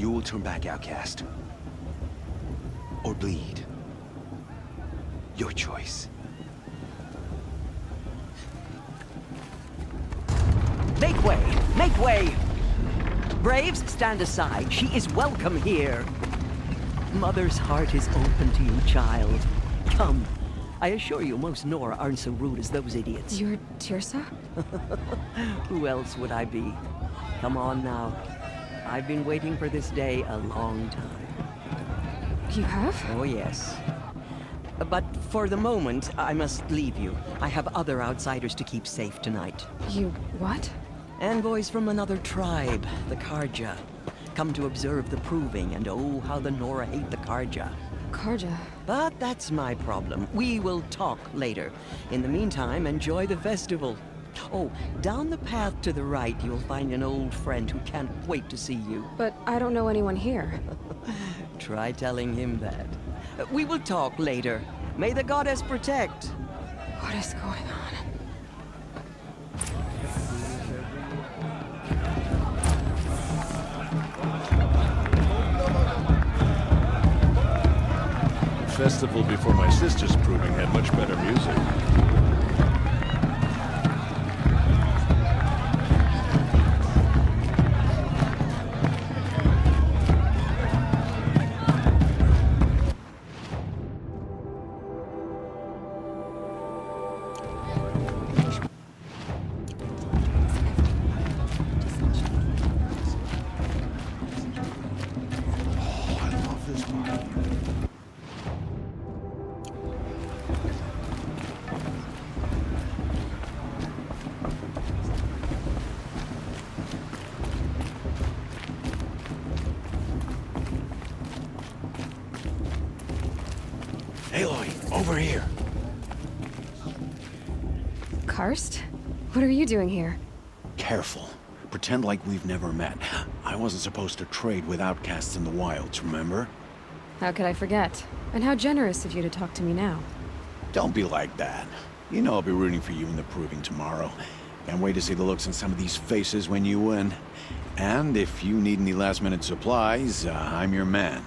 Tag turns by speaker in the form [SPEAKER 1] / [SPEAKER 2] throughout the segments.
[SPEAKER 1] You will turn back outcast. Or bleed. Your choice.
[SPEAKER 2] Make way! Make way! Braves, stand aside. She is welcome here. Mother's heart is open to you, child. Come. I assure you, most Nora aren't so rude as those idiots.
[SPEAKER 3] You're Tirsa?
[SPEAKER 2] Who else would I be? Come on now. I've been waiting for this day a long time.
[SPEAKER 3] You have?
[SPEAKER 2] Oh, yes. But for the moment, I must leave you. I have other outsiders to keep safe tonight.
[SPEAKER 3] You what?
[SPEAKER 2] Envoys from another tribe, the Karja. Come to observe the proving, and oh, how the Nora hate the Karja.
[SPEAKER 3] Karja?
[SPEAKER 2] But that's my problem. We will talk later. In the meantime, enjoy the festival. Oh, down the path to the right, you'll find an old friend who can't wait to see you.
[SPEAKER 3] But I don't know anyone here.
[SPEAKER 2] Try telling him that. We will talk later. May the goddess protect.
[SPEAKER 3] What is going on?
[SPEAKER 4] The festival before my sister's proving had much better music.
[SPEAKER 1] Aloy, over here.
[SPEAKER 3] Karst? What are you doing here?
[SPEAKER 1] Careful. Pretend like we've never met. I wasn't supposed to trade with outcasts in the wilds, remember?
[SPEAKER 3] How could I forget? And how generous of you to talk to me now.
[SPEAKER 1] Don't be like that. You know I'll be rooting for you in the proving tomorrow. Can't wait to see the looks on some of these faces when you win. And if you need any last-minute supplies, I'm your man.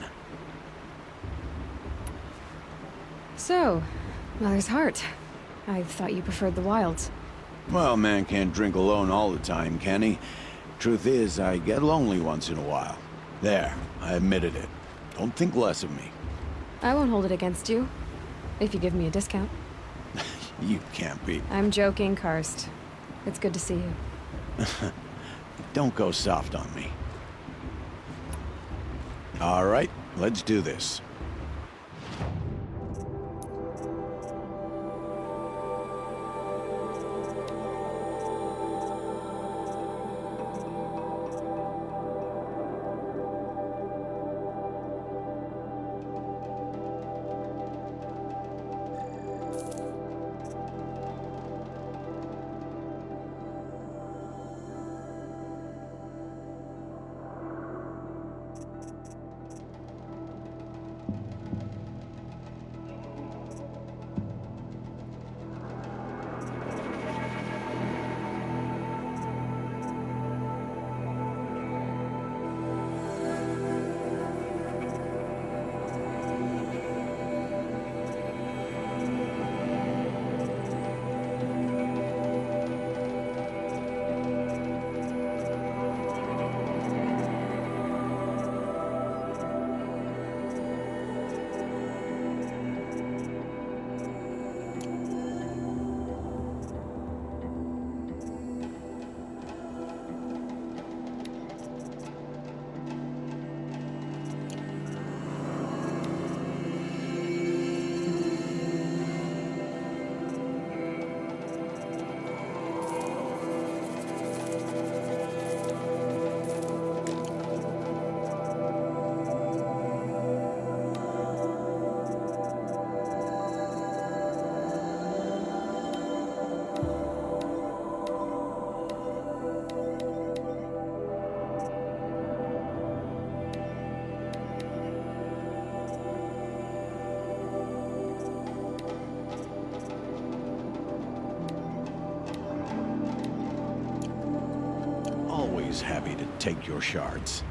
[SPEAKER 3] So, Mother's Heart. I thought you preferred the wilds.
[SPEAKER 1] Well, man can't drink alone all the time, can he? Truth is, I get lonely once in a while. There, I admitted it. Don't think less of me.
[SPEAKER 3] I won't hold it against you. If you give me a discount.
[SPEAKER 1] You can't be.
[SPEAKER 3] I'm joking, Karst. It's good to see you.
[SPEAKER 1] Don't go soft on me. All right, let's do this. Always happy to take your shards.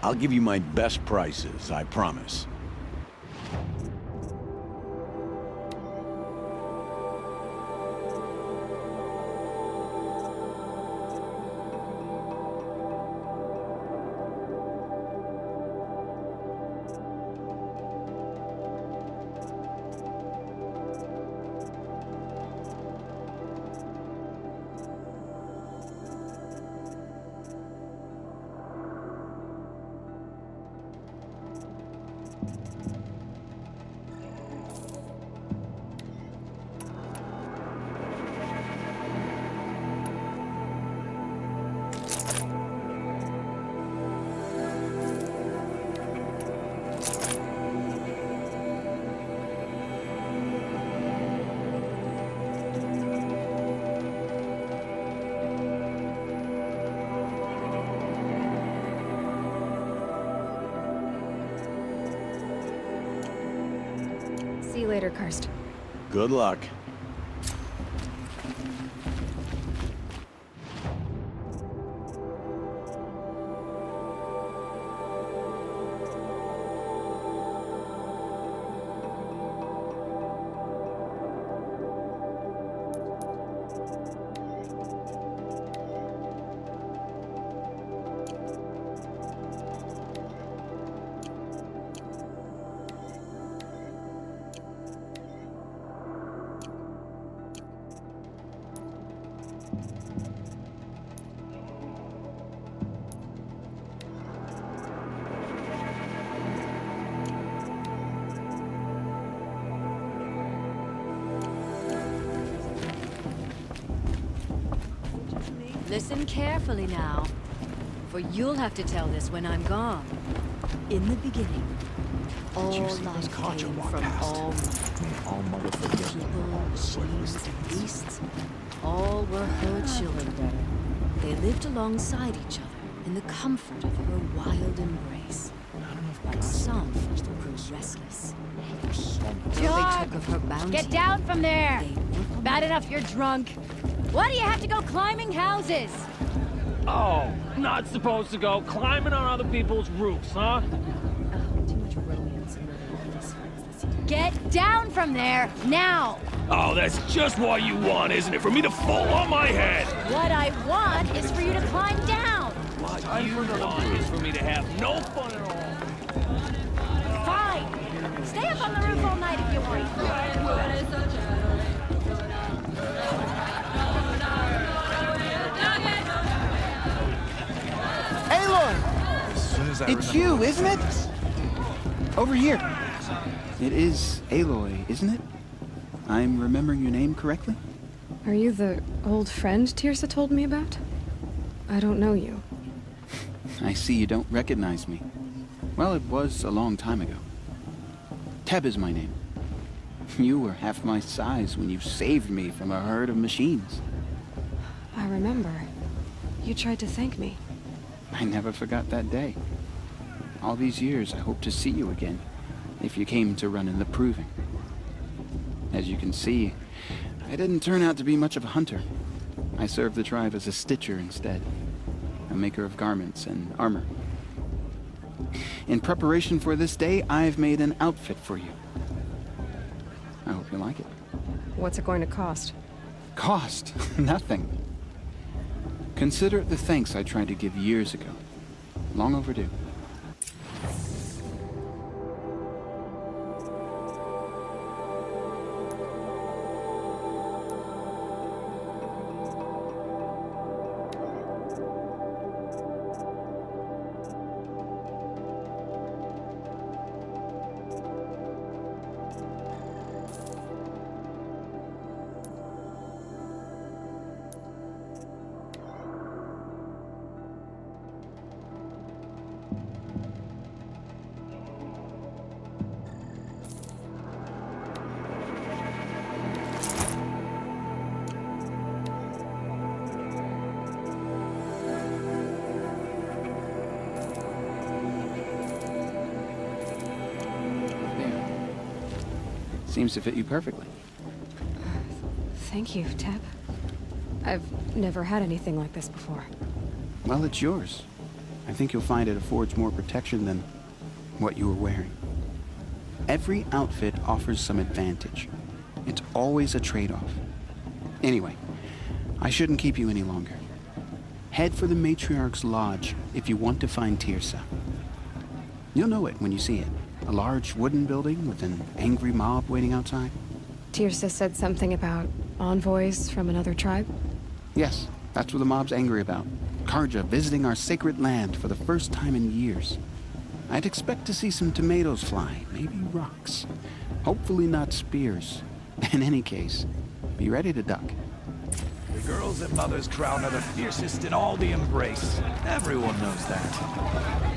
[SPEAKER 1] I'll give you my best prices, I promise.
[SPEAKER 3] See you later, Karst.
[SPEAKER 1] Good luck.
[SPEAKER 5] Listen carefully now, for you'll have to tell this when I'm gone. In the beginning, all life came from all people, machines, and beasts. All were her children. They lived alongside each other in the comfort of her wild embrace. But some grew restless. They took of her bounty.
[SPEAKER 6] Get down from there!
[SPEAKER 5] They worked
[SPEAKER 6] Bad enough you're drunk. Why do you have to go climbing houses?
[SPEAKER 7] Oh, not supposed to go climbing on other people's roofs, huh?
[SPEAKER 6] Get down from there, now!
[SPEAKER 7] Oh, that's just what you want, isn't it? For me to fall on my head!
[SPEAKER 6] What I want is for you to climb down!
[SPEAKER 7] What you want is for me to have no fun at all.
[SPEAKER 6] Fine! Stay up on the roof all night if you want.
[SPEAKER 8] It's you, isn't it? Over here. It is Aloy, isn't it? I'm remembering your name correctly?
[SPEAKER 3] Are you the old friend Tirsa told me about? I don't know you.
[SPEAKER 8] I see you don't recognize me. Well, it was a long time ago. Teb is my name. You were half my size when you saved me from a herd of machines.
[SPEAKER 3] I remember. You tried to thank me.
[SPEAKER 8] I never forgot that day. All these years, I hope to see you again, if you came to run in the proving. As you can see, I didn't turn out to be much of a hunter. I served the tribe as a stitcher instead, a maker of garments and armor. In preparation for this day, I've made an outfit for you. I hope you like it.
[SPEAKER 3] What's it going to cost?
[SPEAKER 8] Cost? Nothing. Consider it the thanks I tried to give years ago. Long overdue. Seems to fit you perfectly.
[SPEAKER 3] Thank you, Teb. I've never had anything like this before.
[SPEAKER 8] Well, it's yours. I think you'll find it affords more protection than what you were wearing. Every outfit offers some advantage. It's always a trade-off. Anyway, I shouldn't keep you any longer. Head for the Matriarch's Lodge if you want to find Tirsa. You'll know it when you see it. A large wooden building with an angry mob waiting outside.
[SPEAKER 3] Tirsa said something about envoys from another tribe?
[SPEAKER 8] Yes, that's what the mob's angry about. Karja visiting our sacred land for the first time in years. I'd expect to see some tomatoes fly, maybe rocks. Hopefully not spears. In any case, be ready to duck.
[SPEAKER 7] The girls at Mother's Crown are the fiercest in all the embrace. Everyone knows that.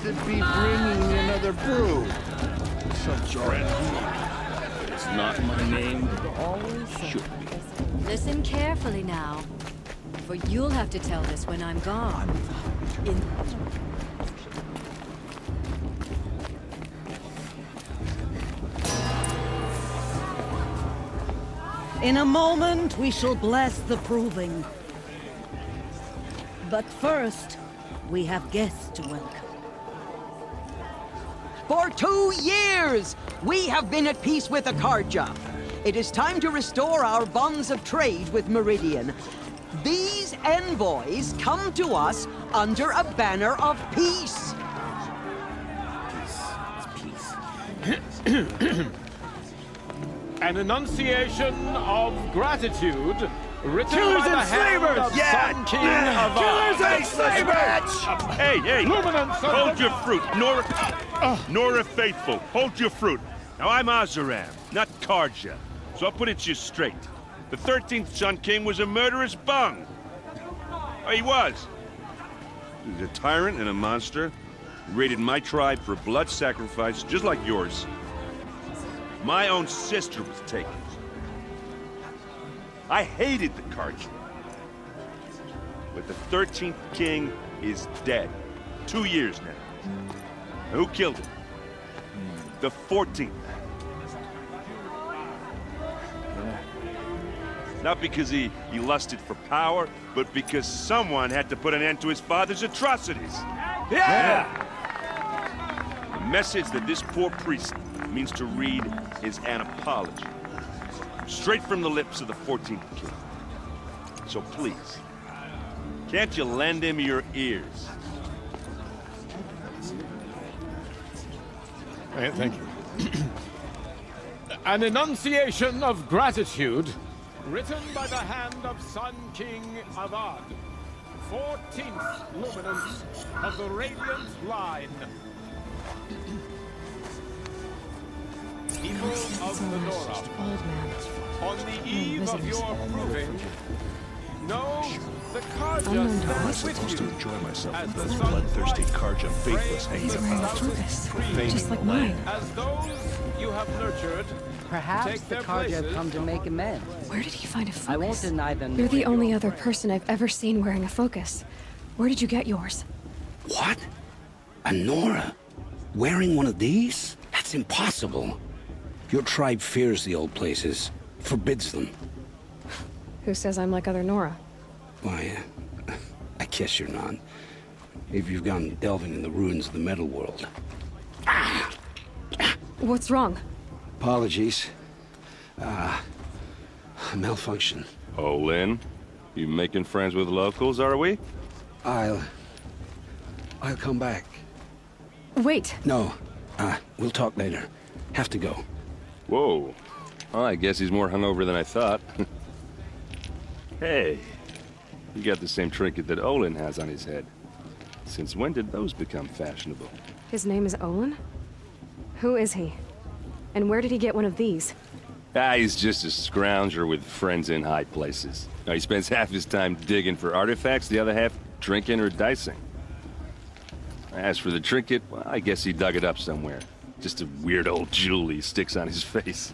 [SPEAKER 9] To be bringing another brew. Such
[SPEAKER 7] It's not my name.
[SPEAKER 5] Always
[SPEAKER 7] Should be.
[SPEAKER 5] Listen carefully now, for you'll have to tell this when I'm gone.
[SPEAKER 10] In a moment, we shall bless the proving. But first, we have guests to welcome.
[SPEAKER 2] For 2 years, we have been at peace with the Karja. It is time to restore our bonds of trade with Meridian. These envoys come to us under a banner of peace.
[SPEAKER 11] An enunciation of gratitude written
[SPEAKER 7] Killers
[SPEAKER 11] by the
[SPEAKER 7] and
[SPEAKER 11] hand
[SPEAKER 7] slavers!
[SPEAKER 11] of Sun King of
[SPEAKER 7] Killers and slavers!
[SPEAKER 12] Hey, hey!
[SPEAKER 11] Luminance of
[SPEAKER 12] Hold
[SPEAKER 11] the-
[SPEAKER 12] your fruit, Nora Faithful. Hold your fruit. Now, I'm Azaram, not Karja, so I'll put it to you straight. The 13th Sun King was a murderous bung. Oh, he was. He was a tyrant and a monster. He raided my tribe for blood sacrifice, just like yours. My own sister was taken. I hated the Karja. But the 13th king is dead. 2 years now. Who killed him? The 14th. Not because he lusted for power, but because someone had to put an end to his father's atrocities.
[SPEAKER 7] Yeah!
[SPEAKER 12] The message that this poor priest means to read is an apology. Straight from the lips of the 14th king. So please, can't you lend him your ears?
[SPEAKER 11] Thank you. An enunciation of gratitude written by the hand of Sun King Avad, 14th luminance of the Radiant Line. People of the Nora,
[SPEAKER 3] Old man.
[SPEAKER 11] on the eve of your proving, know the Karja
[SPEAKER 3] Unknown
[SPEAKER 11] stands
[SPEAKER 3] dogs.
[SPEAKER 11] with
[SPEAKER 4] Supposed to
[SPEAKER 11] you
[SPEAKER 4] enjoy myself
[SPEAKER 11] as
[SPEAKER 4] with
[SPEAKER 11] the
[SPEAKER 4] those
[SPEAKER 11] sun's
[SPEAKER 4] bloodthirsty
[SPEAKER 11] light
[SPEAKER 4] Karja faithless
[SPEAKER 11] rays
[SPEAKER 4] hanging
[SPEAKER 3] He's
[SPEAKER 11] the
[SPEAKER 3] wearing a
[SPEAKER 4] about.
[SPEAKER 3] focus,
[SPEAKER 11] proudest
[SPEAKER 3] just like
[SPEAKER 11] the
[SPEAKER 3] mine.
[SPEAKER 11] As those you have nurtured
[SPEAKER 2] Perhaps
[SPEAKER 11] take
[SPEAKER 2] the
[SPEAKER 11] their
[SPEAKER 2] Karja have
[SPEAKER 11] places.
[SPEAKER 2] come to make amends.
[SPEAKER 3] Where did he find a focus?
[SPEAKER 2] I won't deny them.
[SPEAKER 3] You're the
[SPEAKER 2] knowing
[SPEAKER 3] only
[SPEAKER 2] your
[SPEAKER 3] other
[SPEAKER 2] prayer.
[SPEAKER 3] person I've ever seen wearing a focus. Where did you get yours?
[SPEAKER 1] What?
[SPEAKER 13] A Nora? Wearing one of these? That's impossible. Your tribe fears the old places, forbids them.
[SPEAKER 3] Who says I'm like other Nora?
[SPEAKER 13] Why, I guess you're not. If you've gone delving in the ruins of the metal world.
[SPEAKER 3] What's wrong?
[SPEAKER 13] Apologies. Malfunction.
[SPEAKER 12] Oh, Lynn? You making friends with locals, are we?
[SPEAKER 13] I'll come back.
[SPEAKER 3] Wait.
[SPEAKER 13] No. We'll talk later. Have to go.
[SPEAKER 12] Whoa. Well, I guess he's more hungover than I thought. Hey, you got the same trinket that Olin has on his head. Since when did those become fashionable?
[SPEAKER 3] His name is Olin? Who is he? And where did he get one of these?
[SPEAKER 12] He's just a scrounger with friends in high places. Now, he spends half his time digging for artifacts, the other half drinking or dicing. As for the trinket, well, I guess he dug it up somewhere. Just a weird old jewel he sticks on his face.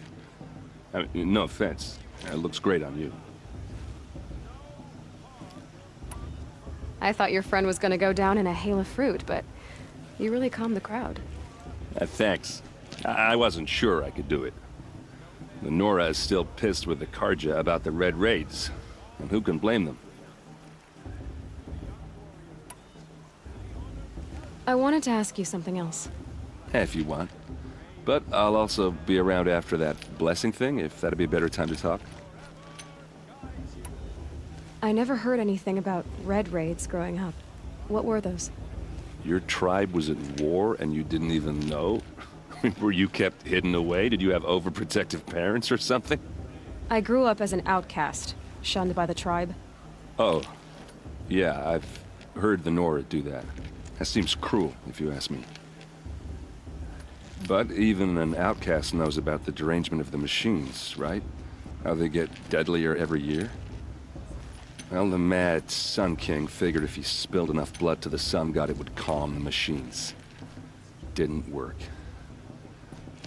[SPEAKER 12] I mean, no offense. It looks great on you.
[SPEAKER 3] I thought your friend was gonna go down in a hail of fruit, but you really calmed the crowd.
[SPEAKER 12] Thanks. I wasn't sure I could do it. The Nora is still pissed with the Karja about the Red Raids, and who can blame them?
[SPEAKER 3] I wanted to ask you something else.
[SPEAKER 12] If you want. But I'll also be around after that blessing thing, if that'd be a better time to talk.
[SPEAKER 3] I never heard anything about Red Raids growing up. What were those?
[SPEAKER 12] Your tribe was at war and you didn't even know? Were you kept hidden away? Did you have overprotective parents or something?
[SPEAKER 3] I grew up as an outcast, shunned by the tribe.
[SPEAKER 12] Oh. Yeah, I've heard the Nora do that. That seems cruel, if you ask me. But even an outcast knows about the derangement of the machines, right? How they get deadlier every year? Well, the mad Sun King figured if he spilled enough blood to the Sun God, it would calm the machines. Didn't work.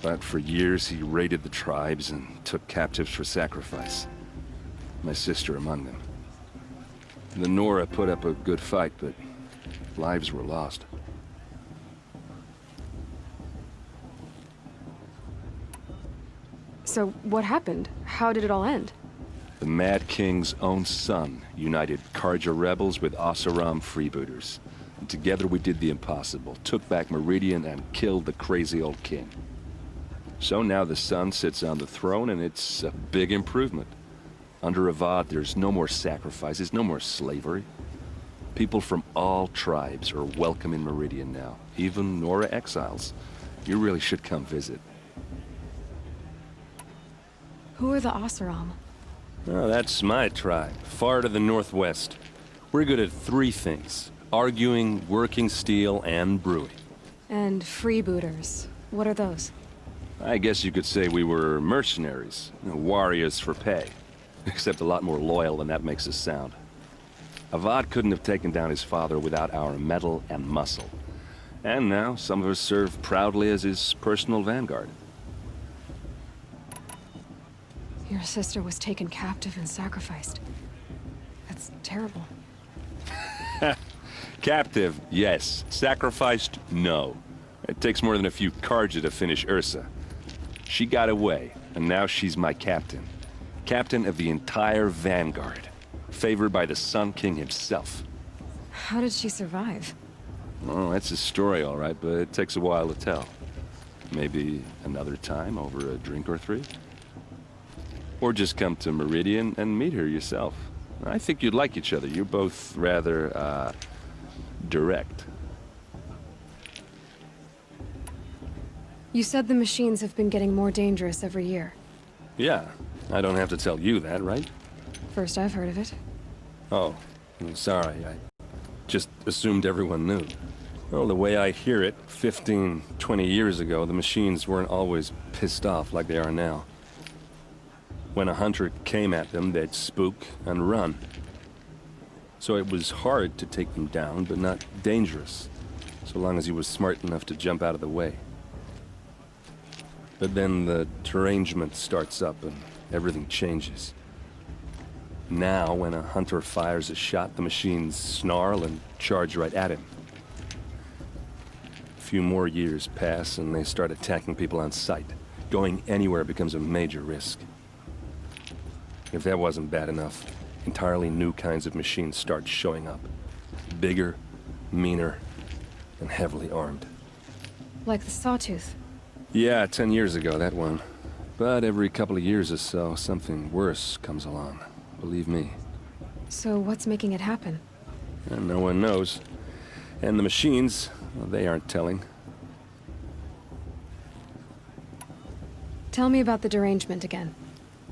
[SPEAKER 12] But for years, he raided the tribes and took captives for sacrifice. My sister among them. The Nora put up a good fight, but lives were lost.
[SPEAKER 3] So, what happened? How did it all end?
[SPEAKER 12] The Mad King's own son united Karja rebels with Oseram freebooters. And together we did the impossible, took back Meridian and killed the crazy old king. So now the son sits on the throne and it's a big improvement. Under Avad, there's no more sacrifices, no more slavery. People from all tribes are welcome in Meridian now, even Nora exiles. You really should come visit.
[SPEAKER 3] Who are the Oseram?
[SPEAKER 12] Oh, that's my tribe, far to the northwest. We're good at three things: arguing, working steel, and brewing.
[SPEAKER 3] And freebooters. What are those?
[SPEAKER 12] I guess you could say we were mercenaries, warriors for pay. Except a lot more loyal than that makes us sound. Avad couldn't have taken down his father without our metal and muscle. And now, some of us serve proudly as his personal vanguard.
[SPEAKER 3] Your sister was taken captive and sacrificed. That's terrible.
[SPEAKER 12] Captive, yes. Sacrificed, no. It takes more than a few Karja to finish Ursa. She got away, and now she's my captain. Captain of the entire vanguard. Favored by the Sun King himself.
[SPEAKER 3] How did she survive?
[SPEAKER 12] Oh, that's a story, all right, but it takes a while to tell. Maybe another time over a drink or three? Or just come to Meridian and meet her yourself. I think you'd like each other. You're both rather, direct.
[SPEAKER 3] You said the machines have been getting more dangerous every year.
[SPEAKER 12] Yeah, I don't have to tell you that, right?
[SPEAKER 3] First I've heard of it.
[SPEAKER 12] Oh, I'm sorry. I just assumed everyone knew. Well, the way I hear it, 15, 20 years ago, the machines weren't always pissed off like they are now. When a hunter came at them, they'd spook and run. So it was hard to take them down, but not dangerous, so long as he was smart enough to jump out of the way. But then the derangement starts up and everything changes. Now, when a hunter fires a shot, the machines snarl and charge right at him.
[SPEAKER 4] few more years pass and they start attacking people on sight. Going anywhere becomes a major risk. If that wasn't bad enough, entirely new kinds of machines start showing up. Bigger, meaner, and heavily armed.
[SPEAKER 3] Like the Sawtooth.
[SPEAKER 4] Yeah, 10 years ago, that one. But every couple of years or so, something worse comes along. Believe me.
[SPEAKER 3] So what's making it happen?
[SPEAKER 4] And no one knows. And the machines, well, they aren't telling.
[SPEAKER 3] Tell me about the derangement again.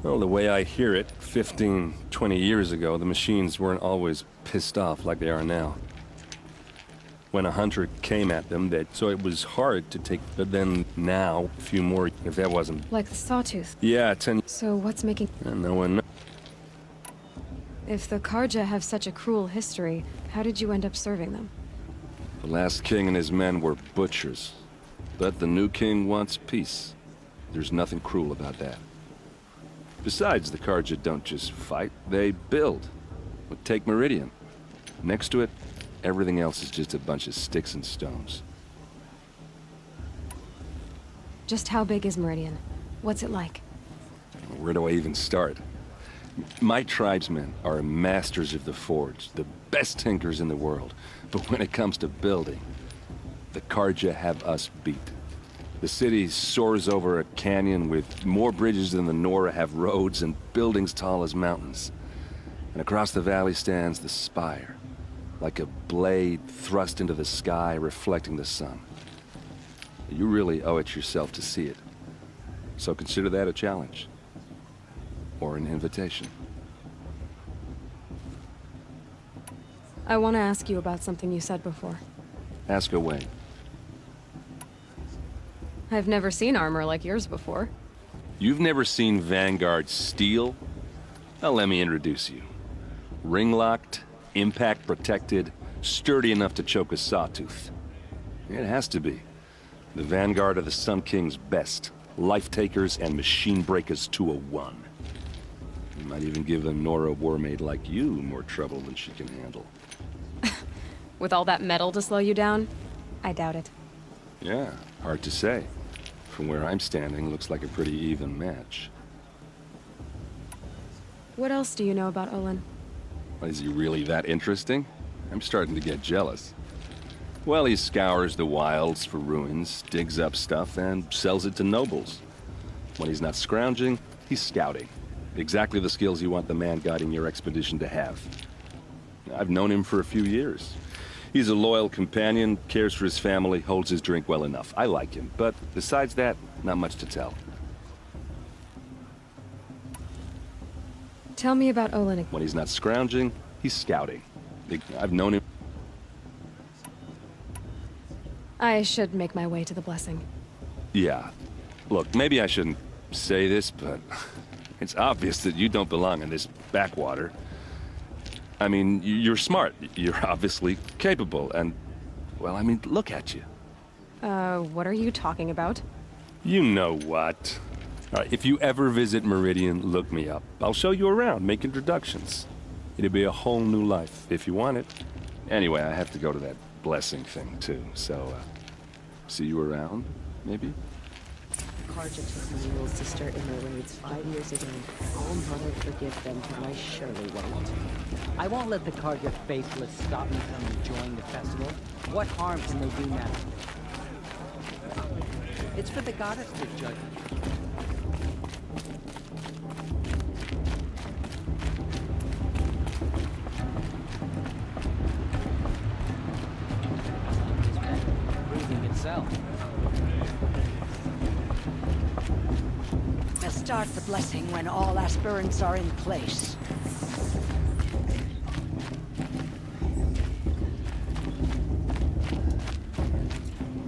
[SPEAKER 4] Well, the way I hear it, 15, 20 years ago, the machines weren't always pissed off like they are now. When a hunter came at them, so it was hard to take, but then now, a few more, if that wasn't...
[SPEAKER 3] Like the Sawtooth?
[SPEAKER 4] Yeah, 10...
[SPEAKER 3] So what's making...
[SPEAKER 4] And no one knows.
[SPEAKER 3] If the Karja have such a cruel history, how did you end up serving them?
[SPEAKER 4] The last king and his men were butchers. But the new king wants peace. There's nothing cruel about that. Besides, the Karja don't just fight, they build. Well, take Meridian. Next to it, everything else is just a bunch of sticks and stones.
[SPEAKER 3] Just how big is Meridian? What's it like?
[SPEAKER 4] Where do I even start? My tribesmen are masters of the forge, the best tinkers in the world. But when it comes to building, the Karja have us beat. The city soars over a canyon with more bridges than the Nora have roads and buildings tall as mountains. And across the valley stands the spire, like a blade thrust into the sky reflecting the sun. You really owe it yourself to see it. So consider that a challenge. Or an invitation.
[SPEAKER 3] I want to ask you about something you said before.
[SPEAKER 4] Ask away.
[SPEAKER 3] I've never seen armor like yours before.
[SPEAKER 4] You've never seen Vanguard steel? Well, let me introduce you. Ring-locked, impact-protected, sturdy enough to choke a sawtooth. It has to be. The Vanguard are the Sun King's best. Life-takers and machine-breakers to a one. You might even give a Nora warmaid like you more trouble than she can handle.
[SPEAKER 3] With all that metal to slow you down? I doubt it.
[SPEAKER 4] Yeah, hard to say. From where I'm standing, looks like a pretty even match.
[SPEAKER 3] What else do you know about Olin?
[SPEAKER 4] Is he really that interesting? I'm starting to get jealous. Well, he scours the wilds for ruins, digs up stuff, and sells it to nobles. When he's not scrounging, he's scouting. Exactly the skills you want the man guiding your expedition to have. I've known him for a few years. He's a loyal companion, cares for his family, holds his drink well enough. I like him, but besides that, not much to tell.
[SPEAKER 3] Tell me about Olin.
[SPEAKER 4] When he's not scrounging, he's scouting. I've known him...
[SPEAKER 3] I should make my way to the blessing.
[SPEAKER 4] Yeah. Look, maybe I shouldn't say this, but it's obvious that you don't belong in this backwater. I mean, you're smart. You're obviously capable, and... well, I mean, look at you.
[SPEAKER 3] What are you talking about?
[SPEAKER 4] You know what. All right, if you ever visit Meridian, look me up. I'll show you around, make introductions. It'll be a whole new life, if you want it. Anyway, I have to go to that blessing thing, too, so, see you around, maybe?
[SPEAKER 14] Karja took my little sister in their raids 5 years ago. I'll never forgive them, but I surely won't.
[SPEAKER 2] I won't let the Karja faithless stop me from enjoying the festival. What harm can they do now? It's for the goddess to judge. Proving itself.
[SPEAKER 15] Now start the blessing when all aspirants are in place.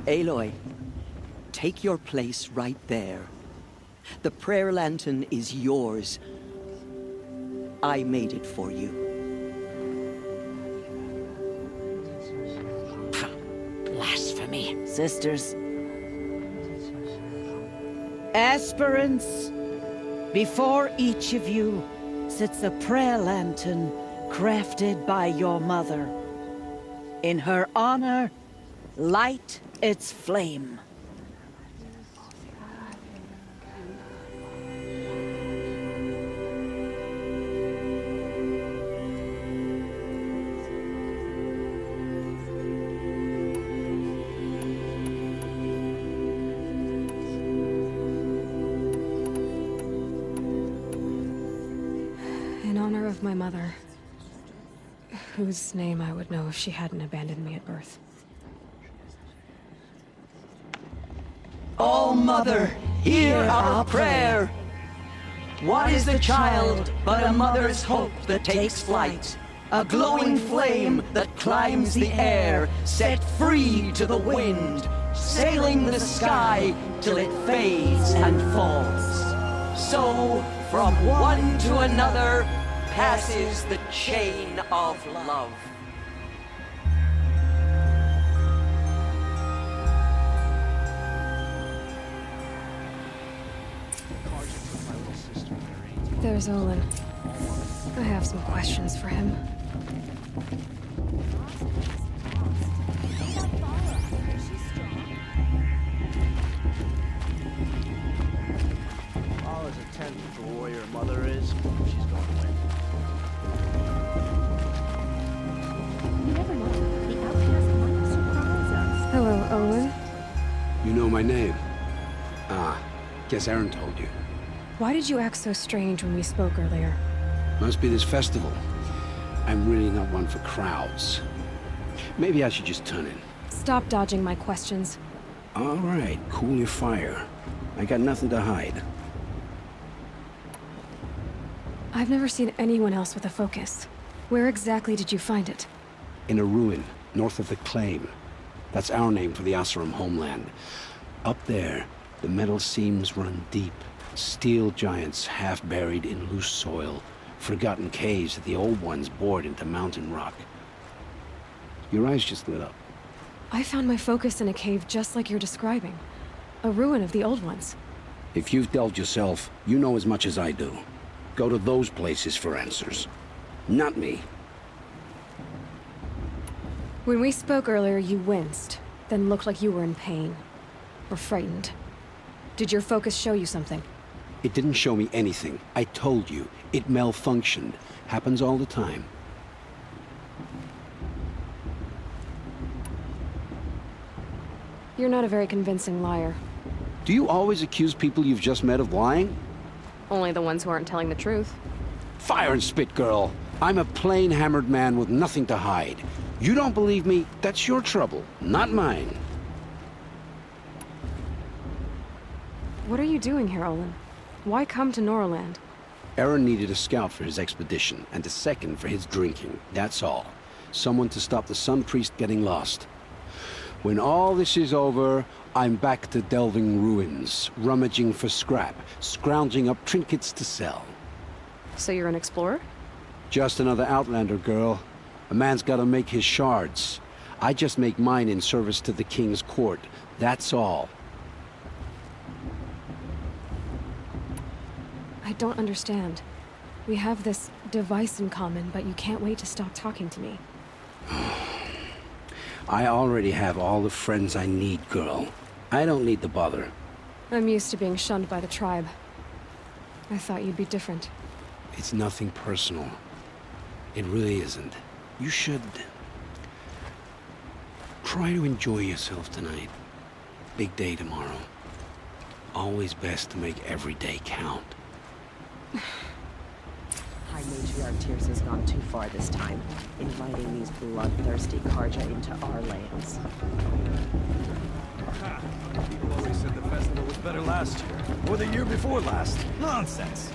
[SPEAKER 2] Aloy, take your place right there. The prayer lantern is yours. I made it for you.
[SPEAKER 15] Blasphemy.
[SPEAKER 10] Sisters. Aspirants, before each of you sits a prayer lantern crafted by your mother. In her honor,
[SPEAKER 15] Light its flame.
[SPEAKER 3] In honor of my mother, whose name I would know if she hadn't abandoned me at birth.
[SPEAKER 2] O Mother, hear our prayer. What is the child but a mother's hope that takes flight? A glowing flame that climbs the air, set free to the wind, sailing the sky till it fades and falls. So, from one to another, passes the chain of love.
[SPEAKER 3] There's Olin. I have some questions for him.
[SPEAKER 9] All as attentive to a warrior mother is, she's going to win.
[SPEAKER 6] You never know. The outcast might surprise us.
[SPEAKER 3] Hello, Olin.
[SPEAKER 13] You know my name? Ah, guess Aaron told you.
[SPEAKER 3] Why did you act so strange when we spoke earlier?
[SPEAKER 13] Must be this festival. I'm really not one for crowds. Maybe I should just turn in.
[SPEAKER 3] Stop dodging my questions.
[SPEAKER 13] All right, cool your fire. I got nothing to hide.
[SPEAKER 3] I've never seen anyone else with a focus. Where exactly did you find it?
[SPEAKER 13] In a ruin, north of the Claim. That's our name for the Oseram homeland. Up there, the metal seams run deep. Steel giants half buried in loose soil. Forgotten caves that the old ones bored into mountain rock. Your eyes just lit up.
[SPEAKER 3] I found my focus in a cave just like you're describing. A ruin of the old ones.
[SPEAKER 13] If you've delved yourself, you know as much as I do. Go to those places for answers. Not me.
[SPEAKER 3] When we spoke earlier, you winced, then looked like you were in pain. Or frightened. Did your focus show you something?
[SPEAKER 13] It didn't show me anything. I told you. It malfunctioned. Happens all the time.
[SPEAKER 3] You're not a very convincing liar.
[SPEAKER 13] Do you always accuse people you've just met of lying?
[SPEAKER 3] Only the ones who aren't telling the truth.
[SPEAKER 13] Fire and spit, girl. I'm a plain hammered man with nothing to hide. You don't believe me, that's your trouble, not mine.
[SPEAKER 3] What are you doing here, Olin? Why come to Norland?
[SPEAKER 13] Aaron needed a scout for his expedition, and a second for his drinking, that's all. Someone to stop the Sun Priest getting lost. When all this is over, I'm back to delving ruins, rummaging for scrap, scrounging up trinkets to sell.
[SPEAKER 3] So you're an explorer?
[SPEAKER 13] Just another Outlander, girl. A man's gotta make his shards. I just make mine in service to the King's court, that's all.
[SPEAKER 3] I don't understand. We have this device in common, but you can't wait to stop talking to me.
[SPEAKER 13] I already have all the friends I need, girl. I don't need the bother.
[SPEAKER 3] I'm used to being shunned by the tribe. I thought you'd be different.
[SPEAKER 13] It's nothing personal. It really isn't. You should... try to enjoy yourself tonight. Big day tomorrow. Always best to make every day count.
[SPEAKER 14] High Matriarch Tears has gone too far this time, inviting these bloodthirsty Karja into our lands.
[SPEAKER 7] People always said the festival was better last year, or the year before last. Nonsense.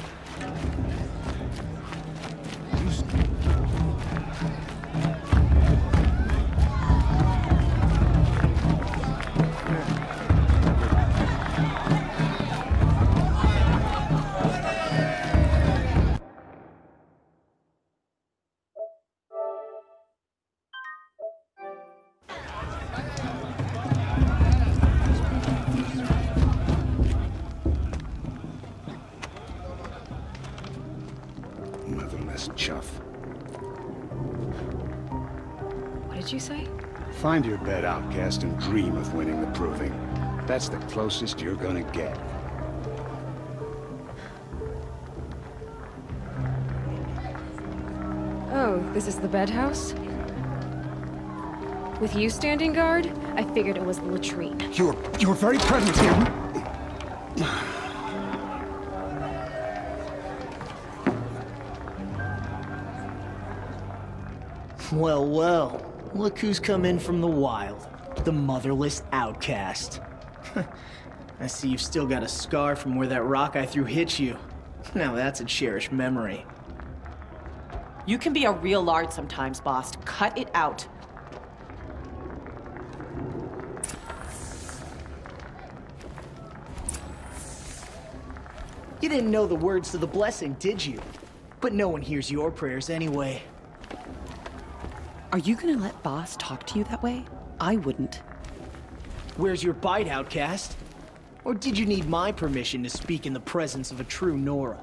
[SPEAKER 13] Motherless chuff.
[SPEAKER 3] What did you say?
[SPEAKER 13] Find your bed, outcast, and dream of winning the proving. That's the closest you're gonna get.
[SPEAKER 3] Oh, this is the bed house? With you standing guard, I figured it was the latrine.
[SPEAKER 13] Your very presence here.
[SPEAKER 9] Well, well. Look who's come in from the wild. The motherless outcast. I see you've still got a scar from where that rock I threw hit you. Now that's a cherished memory.
[SPEAKER 16] You can be a real lard sometimes, boss. Cut it out.
[SPEAKER 9] You didn't know the words to the blessing, did you? But no one hears your prayers anyway.
[SPEAKER 16] Are you gonna let boss talk to you that way? I wouldn't.
[SPEAKER 9] Where's your bite, outcast? Or did you need my permission to speak in the presence of a true Nora?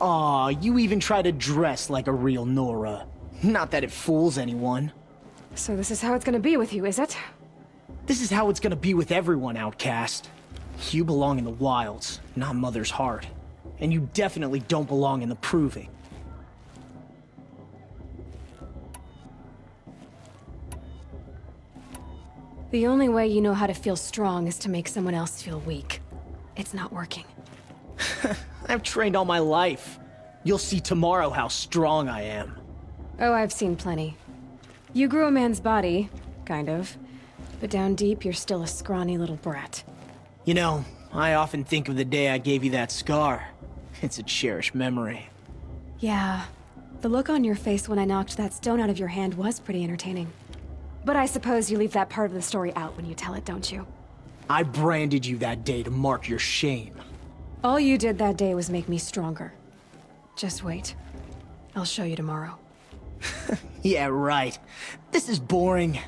[SPEAKER 9] Aw, you even try to dress like a real Nora. Not that it fools anyone.
[SPEAKER 3] So this is how it's gonna be with you, is it?
[SPEAKER 9] This is how it's gonna be with everyone, outcast. You belong in the wilds, not Mother's Heart. And you definitely don't belong in the proving.
[SPEAKER 3] The only way you know how to feel strong is to make someone else feel weak. It's not working.
[SPEAKER 9] I've trained all my life. You'll see tomorrow how strong I am.
[SPEAKER 3] Oh, I've seen plenty. You grew a man's body, kind of. But down deep, you're still a scrawny little brat.
[SPEAKER 9] You know, I often think of the day I gave you that scar. It's a cherished memory.
[SPEAKER 3] Yeah. The look on your face when I knocked that stone out of your hand was pretty entertaining. But I suppose you leave that part of the story out when you tell it, don't you?
[SPEAKER 9] I branded you that day to mark your shame.
[SPEAKER 3] All you did that day was make me stronger. Just wait. I'll show you tomorrow.
[SPEAKER 9] Yeah, right. This is boring.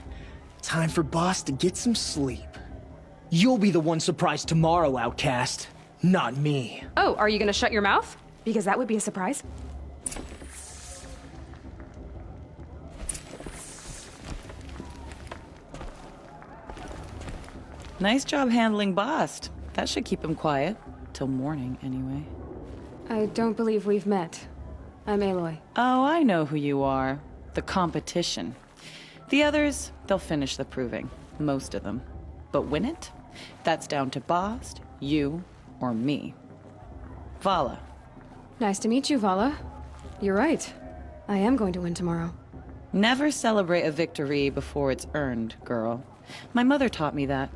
[SPEAKER 9] Time for boss to get some sleep. You'll be the one surprised tomorrow, outcast. Not me.
[SPEAKER 3] Oh, are you gonna shut your mouth? Because that would be a surprise.
[SPEAKER 16] Nice job handling Bast. That should keep him quiet. Till morning, anyway.
[SPEAKER 3] I don't believe we've met. I'm Aloy.
[SPEAKER 16] Oh, I know who you are. The competition. The others, they'll finish the proving. Most of them. But win it? That's down to Bast, you, or me. Vala.
[SPEAKER 3] Nice to meet you, Vala. You're right. I am going to win tomorrow.
[SPEAKER 16] Never celebrate a victory before it's earned, girl. My mother taught me that.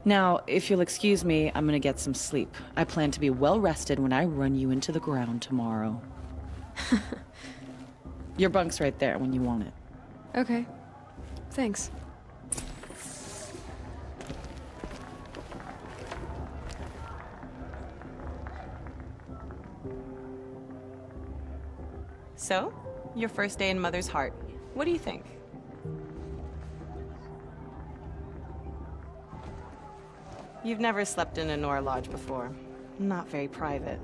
[SPEAKER 16] Now, if you'll excuse me, I'm gonna get some sleep. I plan to be well rested when I run you into the ground tomorrow. Your bunk's right there when you want it.
[SPEAKER 3] Okay. Thanks.
[SPEAKER 16] So, your first day in Mother's Heart. What do you think? You've never slept in a Nora lodge before. Not very private.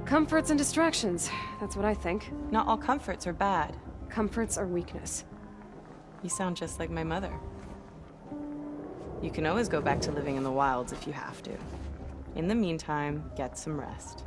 [SPEAKER 3] Comforts and distractions. That's what I think.
[SPEAKER 16] Not all comforts are bad.
[SPEAKER 3] Comforts are weakness.
[SPEAKER 16] You sound just like my mother. You can always go back to living in the wilds if you have to. In the meantime, get some rest.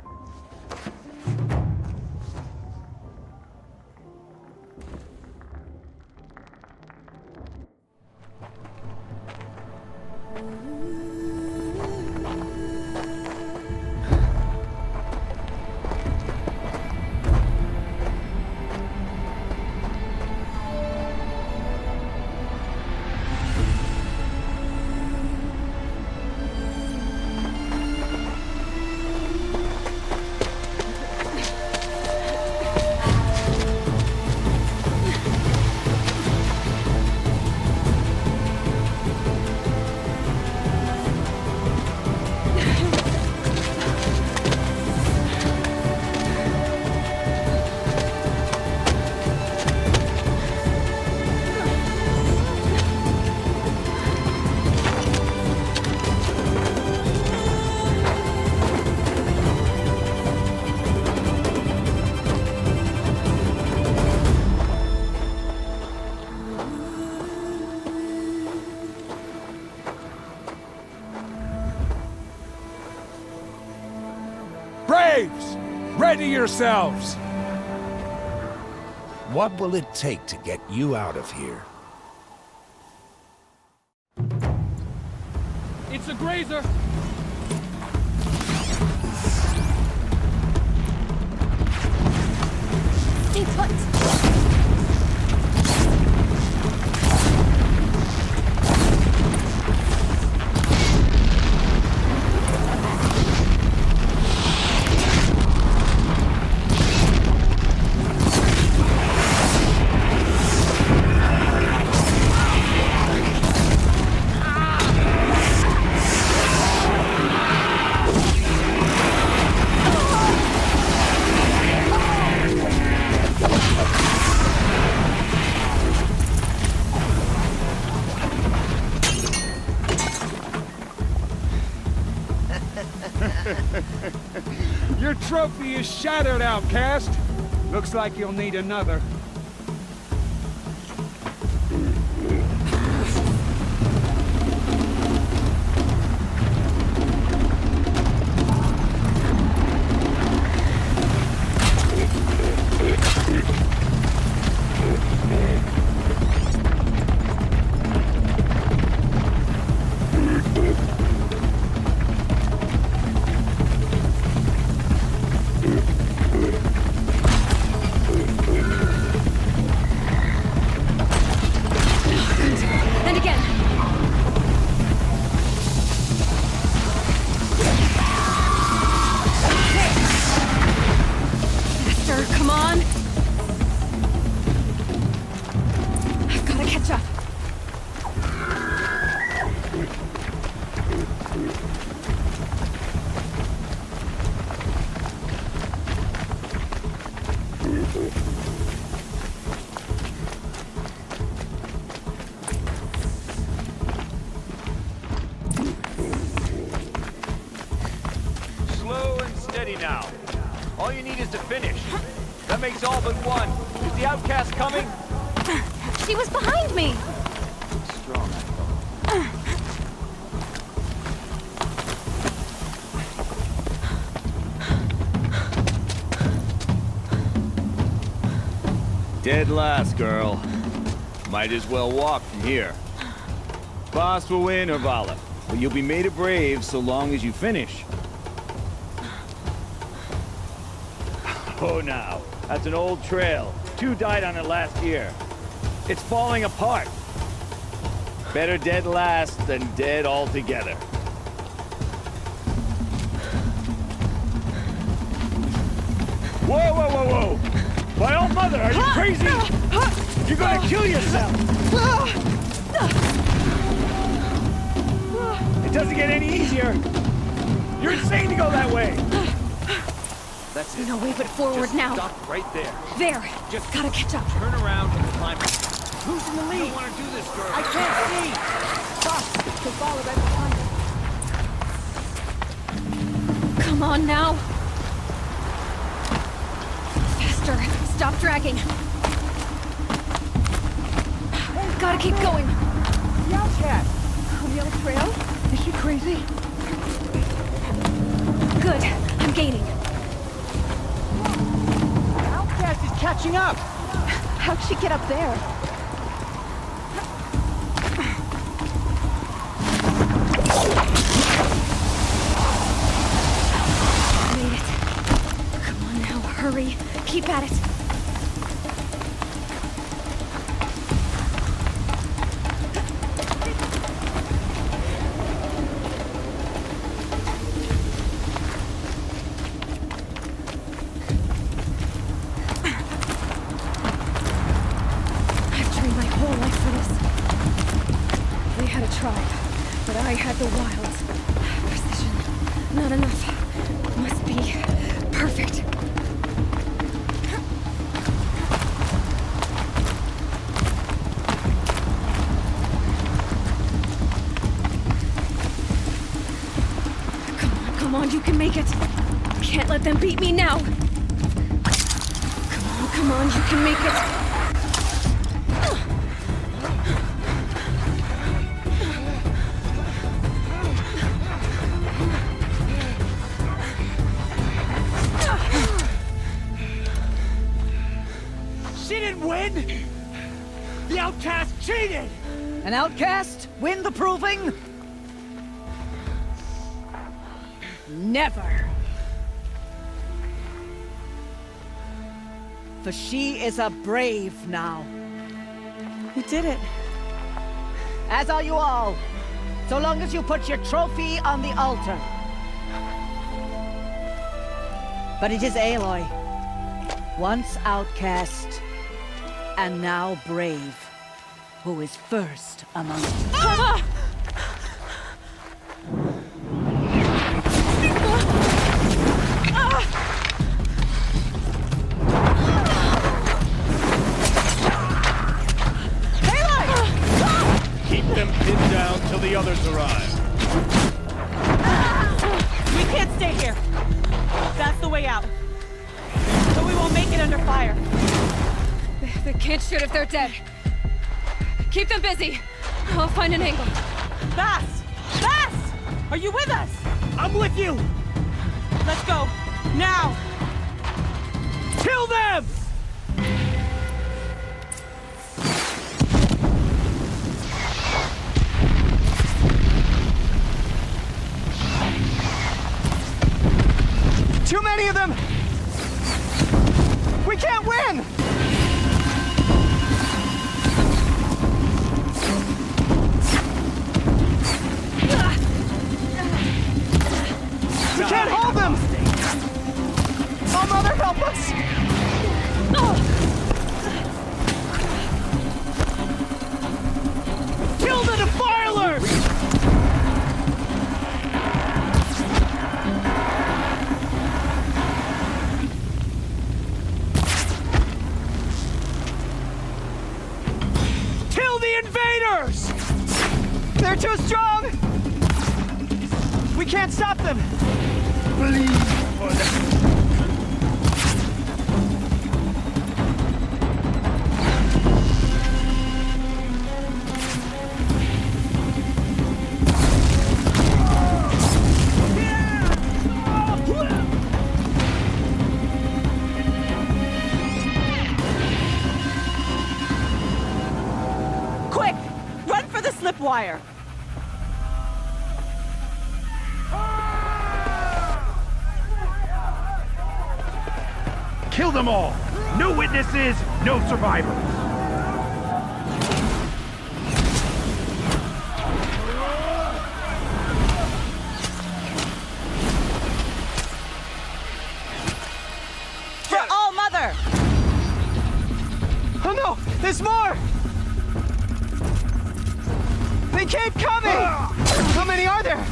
[SPEAKER 17] Braves! Ready yourselves!
[SPEAKER 18] What will it take to get you out of here?
[SPEAKER 11] It's a grazer!
[SPEAKER 3] Stay put!
[SPEAKER 17] Your trophy is shattered, outcast. Looks like you'll need another.
[SPEAKER 3] And again! Faster, come on! I've gotta catch up.
[SPEAKER 19] Slow and steady now. All you need is to finish. That makes all but one. Is the outcast coming?
[SPEAKER 3] She was behind me!
[SPEAKER 19] Strong. Dead last, girl. Might as well walk from here. Boss will win or Vala, but you'll be made a brave so long as you finish. Oh, now. That's an old trail. 2 died on it last year. It's falling apart. Better dead last than dead altogether. Whoa, whoa, whoa, whoa! My old mother, are you crazy? You're gonna kill yourself! It doesn't get any easier! You're insane to go that way! That's it.
[SPEAKER 3] No way but forward
[SPEAKER 19] Just
[SPEAKER 3] now.
[SPEAKER 19] stop right there.
[SPEAKER 3] There!
[SPEAKER 19] Just
[SPEAKER 3] gotta catch up.
[SPEAKER 19] Turn around and climb. Who's in the lead? I don't want to do this, girl.
[SPEAKER 2] I can't see! Boss, to follow right behind us.
[SPEAKER 3] Come on now! Faster! Stop dragging! Gotta keep going!
[SPEAKER 2] The outcast! On the other trail? Is she crazy?
[SPEAKER 3] Good. I'm gaining.
[SPEAKER 2] The outcast is catching up! How'd she get up there?
[SPEAKER 3] Made it. Come on now, hurry. Keep at it. I've trained my whole life for this. They had a tribe, but I had the wilds. Precision. Not enough. Must be perfect. Come on, you can make it. Can't let them beat me now. Come on, you can make it.
[SPEAKER 9] win? The outcast cheated!
[SPEAKER 10] An outcast win the proving? Never. For she is a brave now.
[SPEAKER 16] You did it.
[SPEAKER 10] As are you all. So long as you put your trophy on the altar. But it is Aloy. Once outcast, and now brave, who is first among us.
[SPEAKER 11] Keep them pinned down till the others arrive.
[SPEAKER 20] We can't stay here. That's the way out. But we won't make it under fire.
[SPEAKER 3] They can't shoot if they're dead. Keep them busy. I'll find an angle.
[SPEAKER 20] Fast! Fast! Are you with us?
[SPEAKER 9] I'm with you!
[SPEAKER 20] Let's go. Now!
[SPEAKER 9] Kill them! Too many of them! We can't win! We can't hold them! Oh, Mother, help us! Kill the defilers! Kill the invaders! They're too strong! We can't stop them!
[SPEAKER 20] Quick! Run for the slip wire!
[SPEAKER 12] Kill them all! No witnesses, no survivors!
[SPEAKER 20] For All Mother!
[SPEAKER 9] Oh no! There's more! They keep coming! How many are there?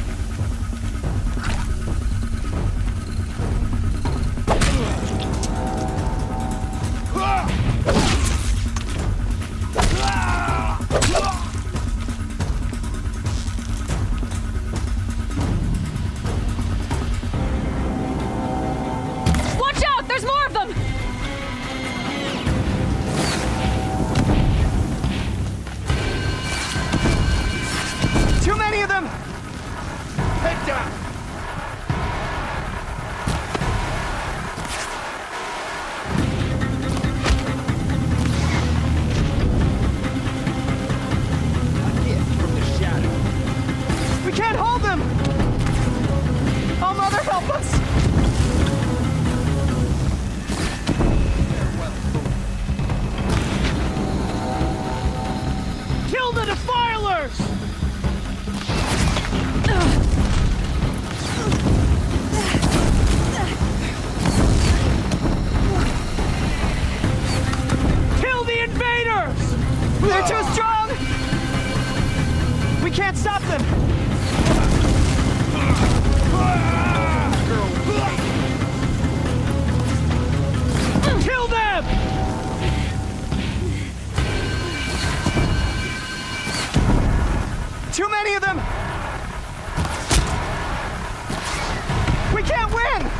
[SPEAKER 3] Watch out! There's more of them!
[SPEAKER 9] Too many of them! Head down! We can't hold them! Oh, Mother, help us! Kill the defilers! Kill the invaders! They're too strong! We can't stop them! Kill them! Too many of them! We can't win!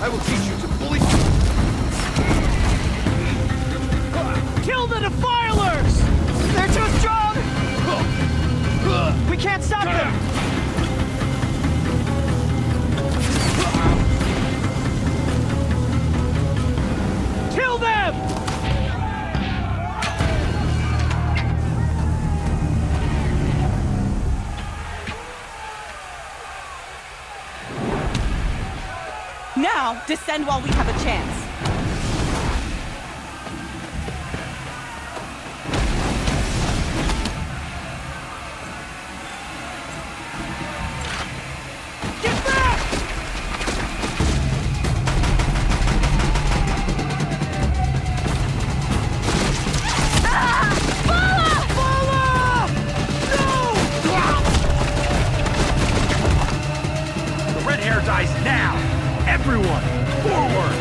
[SPEAKER 11] I will teach you to bully...
[SPEAKER 9] Kill the defilers! They're too strong! We can't stop them! Kill them!
[SPEAKER 20] Now, descend while we have a chance.
[SPEAKER 7] Dies now! Everyone, forward!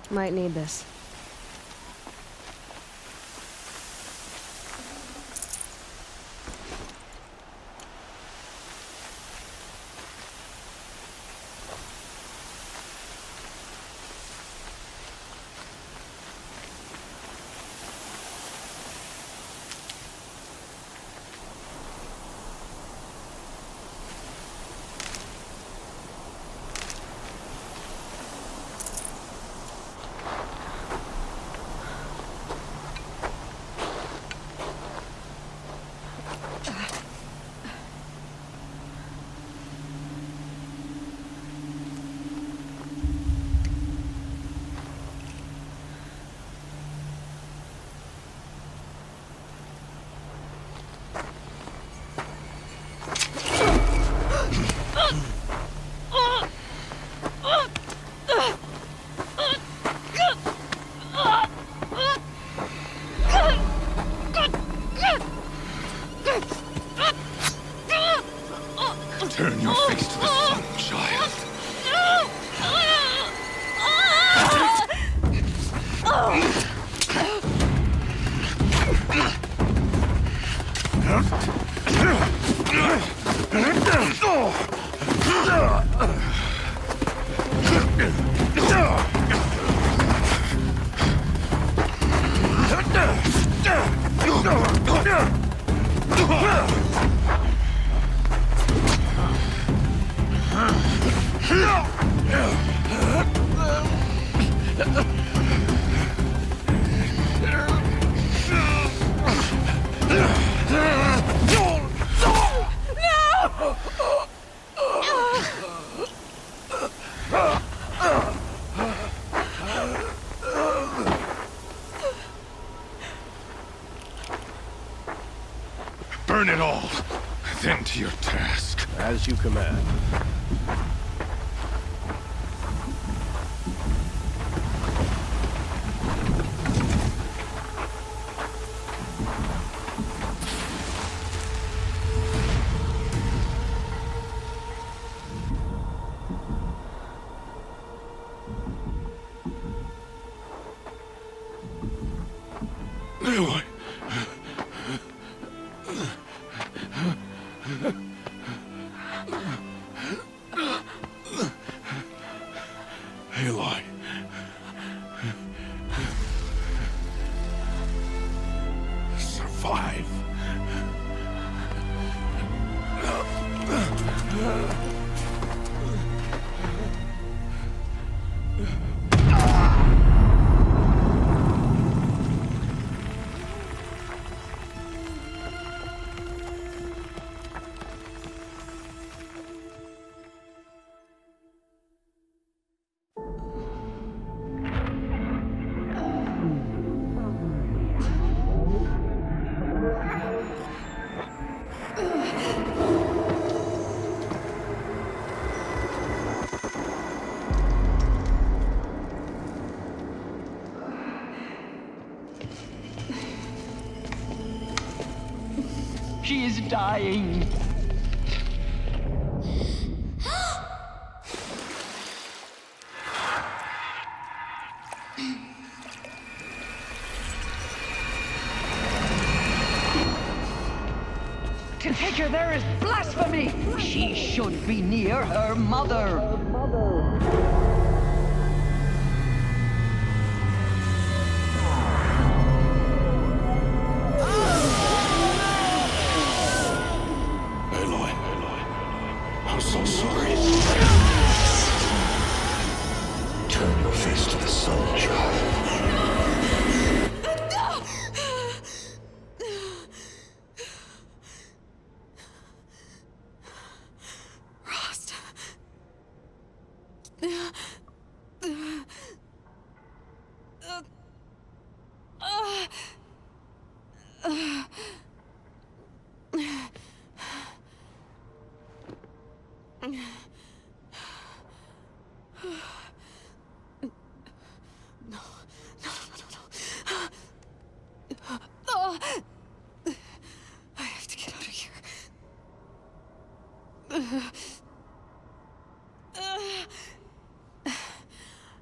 [SPEAKER 14] Might need this.
[SPEAKER 11] Turn your face to the sun, child. Burn it all, then to your task.
[SPEAKER 21] As you command.
[SPEAKER 2] She is dying. To take her there is blasphemy! She should be near her mother!
[SPEAKER 13] Aloy, I'm so sorry. Turn your face to the sun, child.
[SPEAKER 3] Rost. I have to get out of here.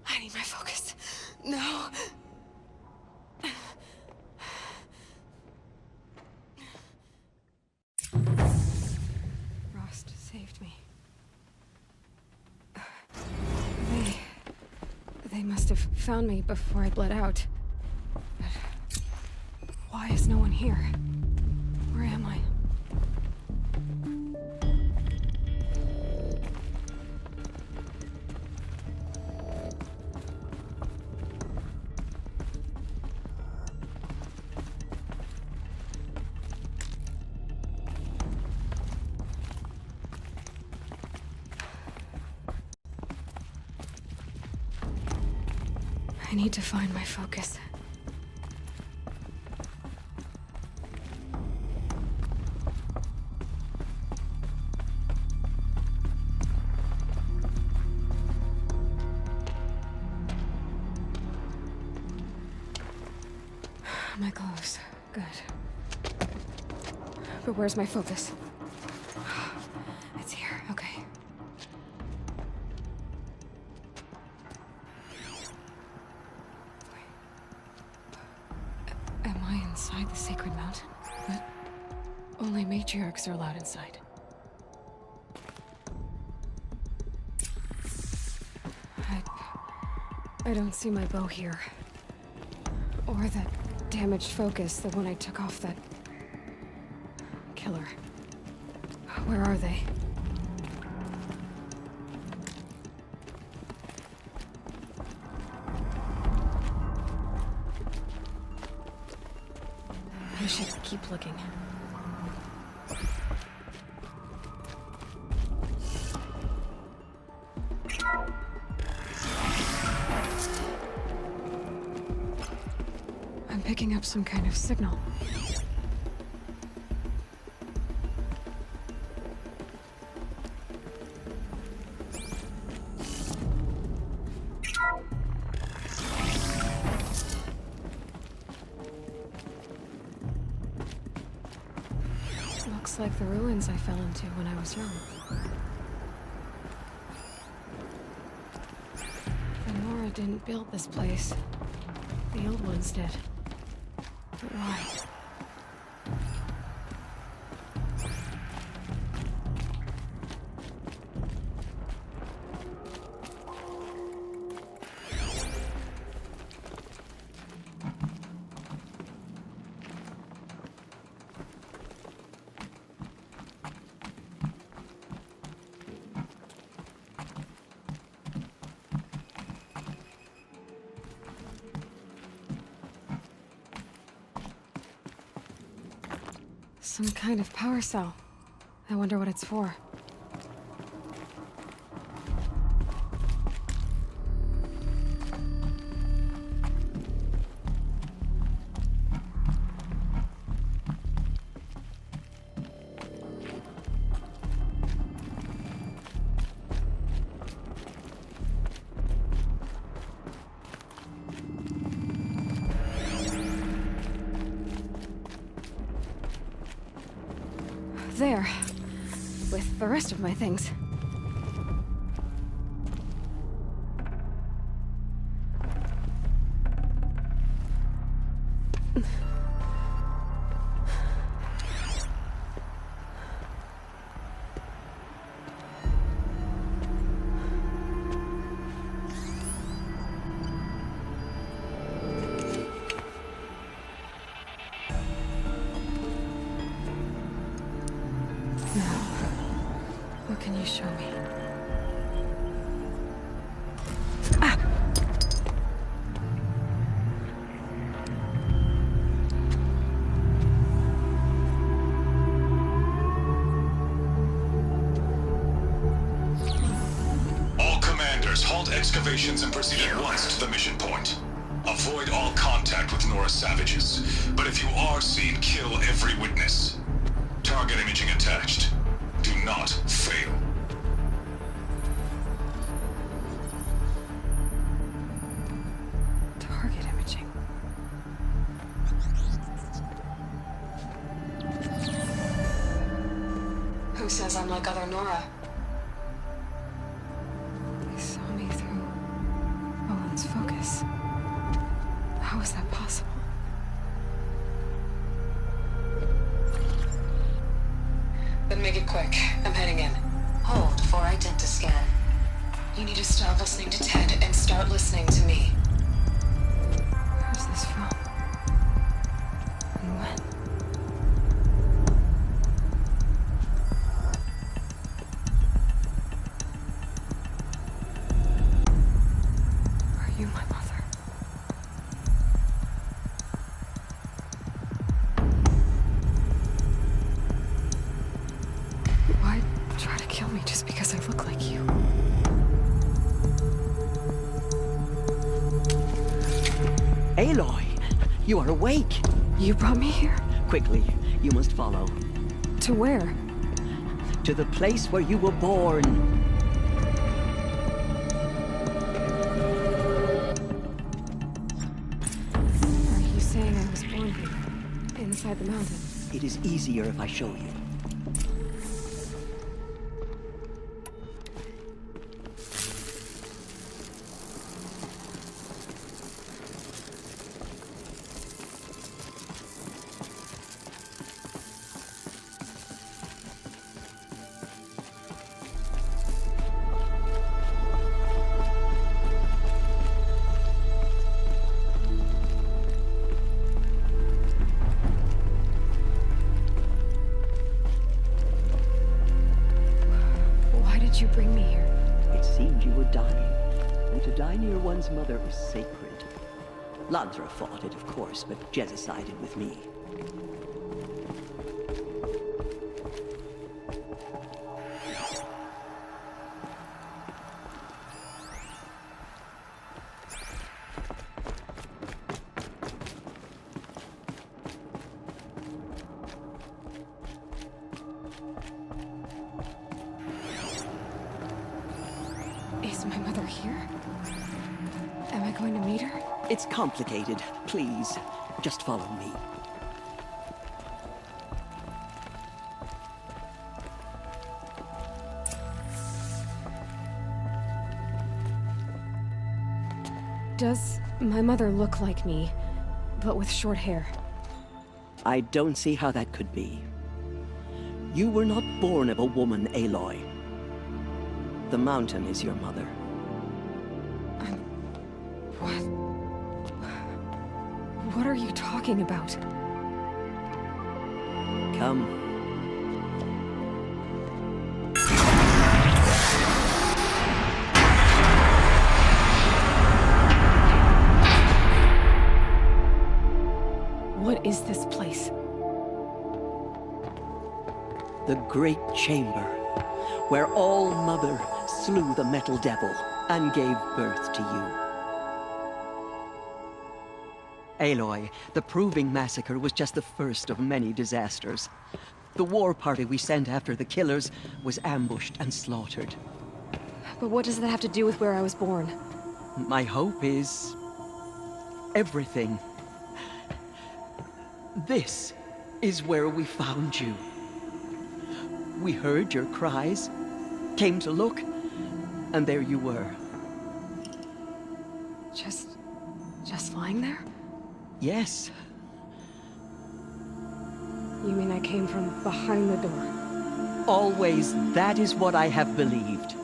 [SPEAKER 3] I need my focus. No. Rost saved me. They must have found me before I bled out. But why is no one here? Where am I? I need to find my focus. My clothes. Good. But where's my focus? It's here. Okay. Am I inside the sacred mountain? But only matriarchs are allowed inside. I don't see my bow here. Or that damaged focus, the one I took off that killer. Where are they? I should keep looking. I'm picking up some kind of signal. Looks like the ruins I fell into when I was young. The Nora didn't build this place. The old ones did. But why? Some kind of power cell. I wonder what it's for. there. With the rest of my things. What can you show me?
[SPEAKER 21] All commanders, halt excavations and proceed at once to the mission point. Avoid all contact with Nora savages, but if you are seen, kill every witness. Target imaging attached. Do not fail.
[SPEAKER 3] Target imaging.
[SPEAKER 22] Who says I'm like other Nora?
[SPEAKER 3] They saw me through Owen's focus. How is that possible?
[SPEAKER 22] Then make it quick. I'm heading in. Hold for identiscan. You need to stop listening to Ted and start listening to me.
[SPEAKER 3] Where's this from? And when? Are you my mother? Why try to kill me just because I look like you?
[SPEAKER 2] Aloy, you are awake.
[SPEAKER 3] You brought me here?
[SPEAKER 2] Quickly, you must follow.
[SPEAKER 3] To where?
[SPEAKER 2] To the place where you were born.
[SPEAKER 3] Are you saying I was born here? Inside the mountain?
[SPEAKER 2] It is easier if I show you.
[SPEAKER 3] Why did you bring me here?
[SPEAKER 2] It seemed you were dying, and to die near one's mother is sacred. Lansra fought it, of course, but Jezza sided with me.
[SPEAKER 3] Is my mother here? Am I going to meet her?
[SPEAKER 2] It's complicated. Please, just follow me.
[SPEAKER 3] Does my mother look like me, but with short hair?
[SPEAKER 2] I don't see how that could be. You were not born of a woman, Aloy. The mountain is your mother.
[SPEAKER 3] What are you talking about?
[SPEAKER 2] Come.
[SPEAKER 3] What is this place?
[SPEAKER 2] The Great Chamber, where All-Mother slew the Metal Devil and gave birth to you. Aloy, the Proving Massacre was just the first of many disasters. The war party we sent after the killers was ambushed and slaughtered.
[SPEAKER 3] But what does that have to do with where I was born?
[SPEAKER 2] My hope is everything. This is where we found you. We heard your cries, came to look, and there you were.
[SPEAKER 3] Just lying there?
[SPEAKER 2] Yes.
[SPEAKER 3] You mean I came from behind the door?
[SPEAKER 2] Always that is what I have believed.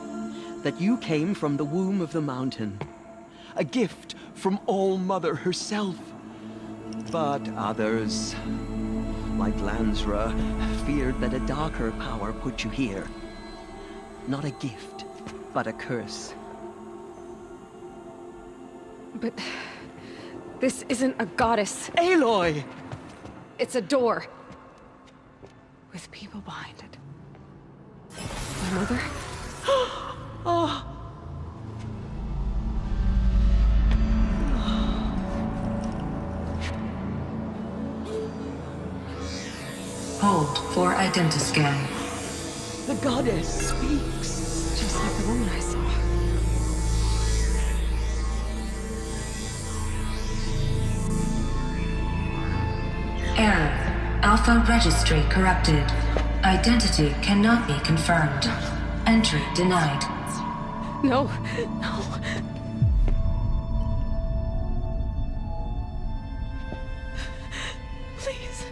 [SPEAKER 2] That you came from the womb of the mountain. A gift from All-Mother herself. But others, like Lansra, feared that a darker power put you here. Not a gift, but a curse.
[SPEAKER 3] But this isn't a goddess.
[SPEAKER 2] Aloy!
[SPEAKER 3] It's a door. With people behind it. My mother?
[SPEAKER 2] Oh!
[SPEAKER 22] Hold for identiscan.
[SPEAKER 2] The goddess speaks.
[SPEAKER 3] Just like the woman I saw.
[SPEAKER 22] Error. Alpha registry corrupted. Identity cannot be confirmed. Entry denied.
[SPEAKER 3] No, no. Please.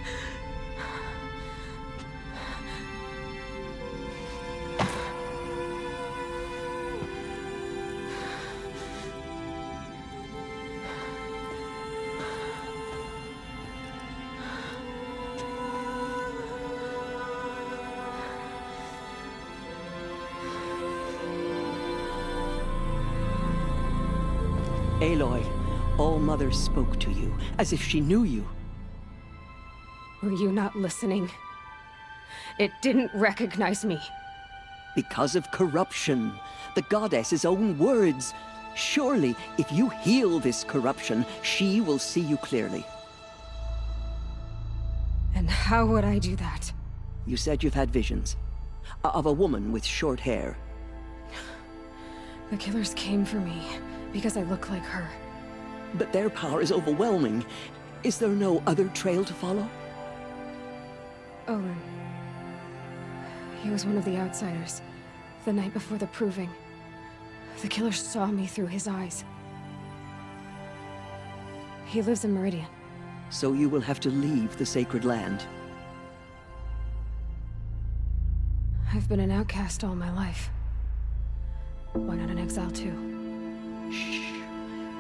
[SPEAKER 2] Aloy, All-Mother spoke to you, as if she knew you.
[SPEAKER 3] Were you not listening? It didn't recognize me.
[SPEAKER 2] Because of corruption. The goddess's own words. Surely, if you heal this corruption, she will see you clearly.
[SPEAKER 3] And how would I do that?
[SPEAKER 2] You said you've had visions. Of a woman with short hair.
[SPEAKER 3] The killers came for me because I look like her.
[SPEAKER 2] But their power is overwhelming. Is there no other trail to follow?
[SPEAKER 3] Owen. He was one of the outsiders. The night before the proving. The killer saw me through his eyes. He lives in Meridian.
[SPEAKER 2] So you will have to leave the sacred land.
[SPEAKER 3] I've been an outcast all my life. Why not an exile too?
[SPEAKER 2] Shh.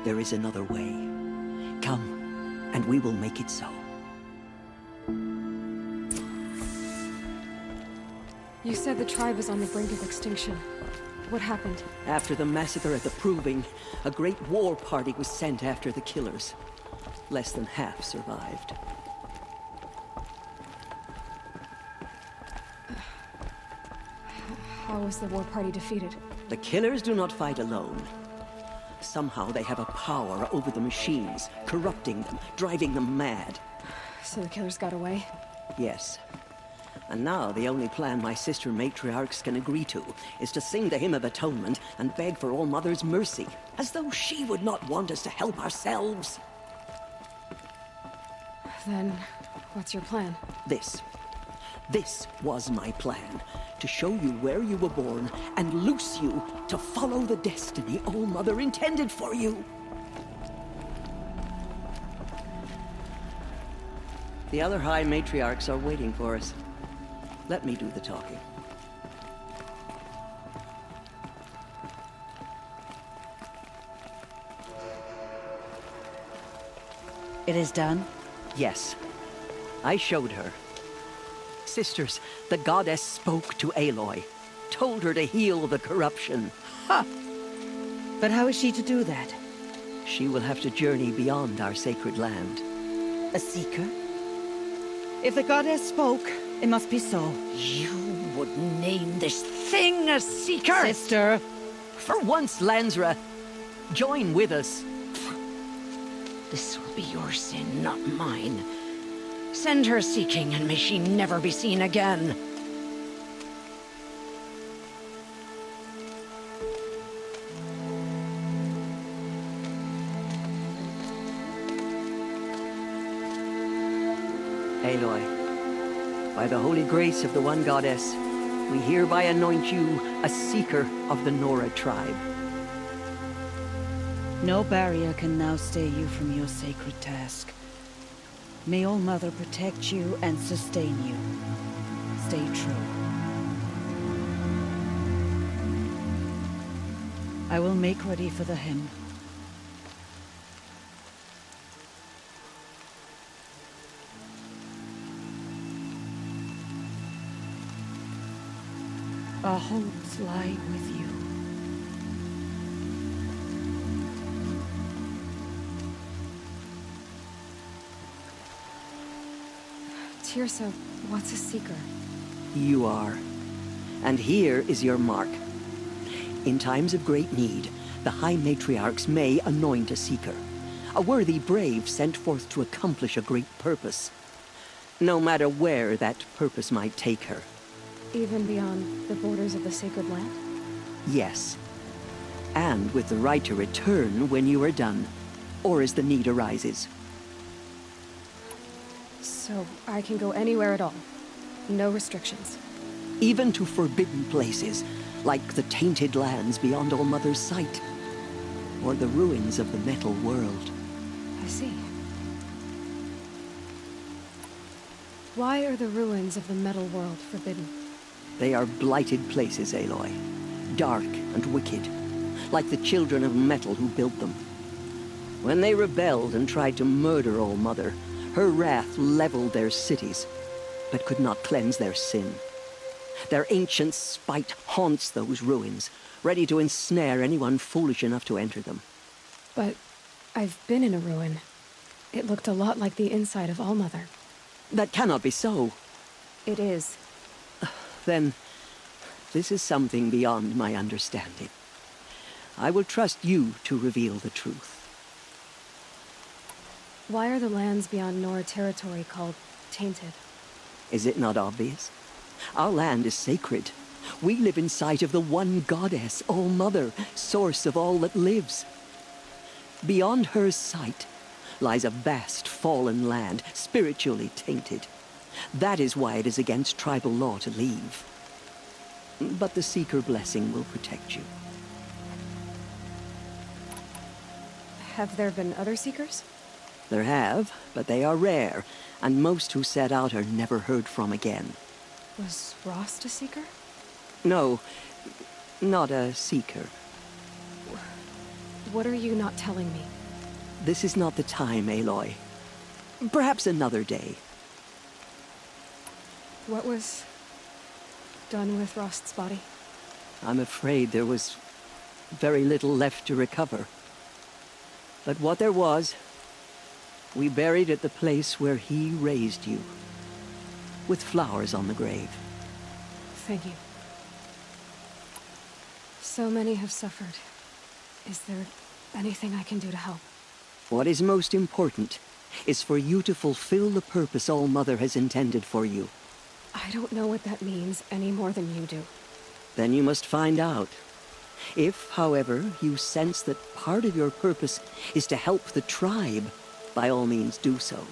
[SPEAKER 2] There is another way. Come, and we will make it so.
[SPEAKER 3] You said the tribe was on the brink of extinction. What happened?
[SPEAKER 2] After the massacre at the Proving, a great war party was sent after the killers. Less than half survived.
[SPEAKER 3] How was the war party defeated?
[SPEAKER 2] The killers do not fight alone. Somehow they have a power over the machines, corrupting them, driving them mad.
[SPEAKER 3] So the killers got away?
[SPEAKER 2] Yes. And now the only plan my sister matriarchs can agree to is to sing the Hymn of Atonement and beg for All-Mother's mercy, as though she would not want us to help ourselves.
[SPEAKER 3] Then, what's your plan?
[SPEAKER 2] This. This was my plan. To show you where you were born and loose you to follow the destiny All-Mother intended for you. The other High Matriarchs are waiting for us. Let me do the talking.
[SPEAKER 15] It is done?
[SPEAKER 2] Yes. I showed her. Sisters, the goddess spoke to Aloy. Told her to heal the corruption. Ha!
[SPEAKER 15] But how is she to do that?
[SPEAKER 2] She will have to journey beyond our sacred land.
[SPEAKER 15] A seeker? If the goddess spoke, it must be so. You would name this thing a seeker?
[SPEAKER 2] Sister! For once, Lansra, join with us.
[SPEAKER 15] This will be your sin, not mine. Send her seeking, and may she never be seen again.
[SPEAKER 2] Aloy, by the holy grace of the one goddess, we hereby anoint you a seeker of the Nora tribe.
[SPEAKER 15] No barrier can now stay you from your sacred task. May All Mother protect you and sustain you. Stay true. I will make ready for the hymn. Our hopes lie with you.
[SPEAKER 3] Tirsa, what's a seeker?
[SPEAKER 2] You are. And here is your mark. In times of great need, the High Matriarchs may anoint a seeker. A worthy brave sent forth to accomplish a great purpose. No matter where that purpose might take her.
[SPEAKER 3] Even beyond the borders of the sacred land?
[SPEAKER 2] Yes. And with the right to return when you are done, or as the need arises.
[SPEAKER 3] So I can go anywhere at all? No restrictions?
[SPEAKER 2] Even to forbidden places, like the tainted lands beyond All Mother's sight. Or the ruins of the metal world.
[SPEAKER 3] I see. Why are the ruins of the metal world forbidden?
[SPEAKER 2] They are blighted places, Aloy. Dark and wicked. Like the children of metal who built them. When they rebelled and tried to murder All Mother, her wrath leveled their cities, but could not cleanse their sin. Their ancient spite haunts those ruins, ready to ensnare anyone foolish enough to enter them.
[SPEAKER 3] But I've been in a ruin. It looked a lot like the inside of All Mother.
[SPEAKER 2] That cannot be so.
[SPEAKER 3] It is.
[SPEAKER 2] Then, this is something beyond my understanding. I will trust you to reveal the truth.
[SPEAKER 3] Why are the lands beyond Nora territory called tainted?
[SPEAKER 2] Is it not obvious? Our land is sacred. We live in sight of the one goddess, All Mother, source of all that lives. Beyond her sight lies a vast fallen land, spiritually tainted. That is why it is against tribal law to leave. But the Seeker blessing will protect you.
[SPEAKER 3] Have there been other Seekers?
[SPEAKER 2] There have, but they are rare, and most who set out are never heard from again.
[SPEAKER 3] Was Rost a Seeker?
[SPEAKER 2] No, not a Seeker.
[SPEAKER 3] What are you not telling me?
[SPEAKER 2] This is not the time, Aloy. Perhaps another day.
[SPEAKER 3] What was done with Rost's body?
[SPEAKER 2] I'm afraid there was very little left to recover. But what there was, we buried at the place where he raised you, with flowers on the grave.
[SPEAKER 3] Thank you. So many have suffered. Is there anything I can do to help?
[SPEAKER 2] What is most important is for you to fulfill the purpose All Mother has intended for you.
[SPEAKER 3] I don't know what that means any more than you do.
[SPEAKER 2] Then you must find out. If, however, you sense that part of your purpose is to help the tribe, by all means do so.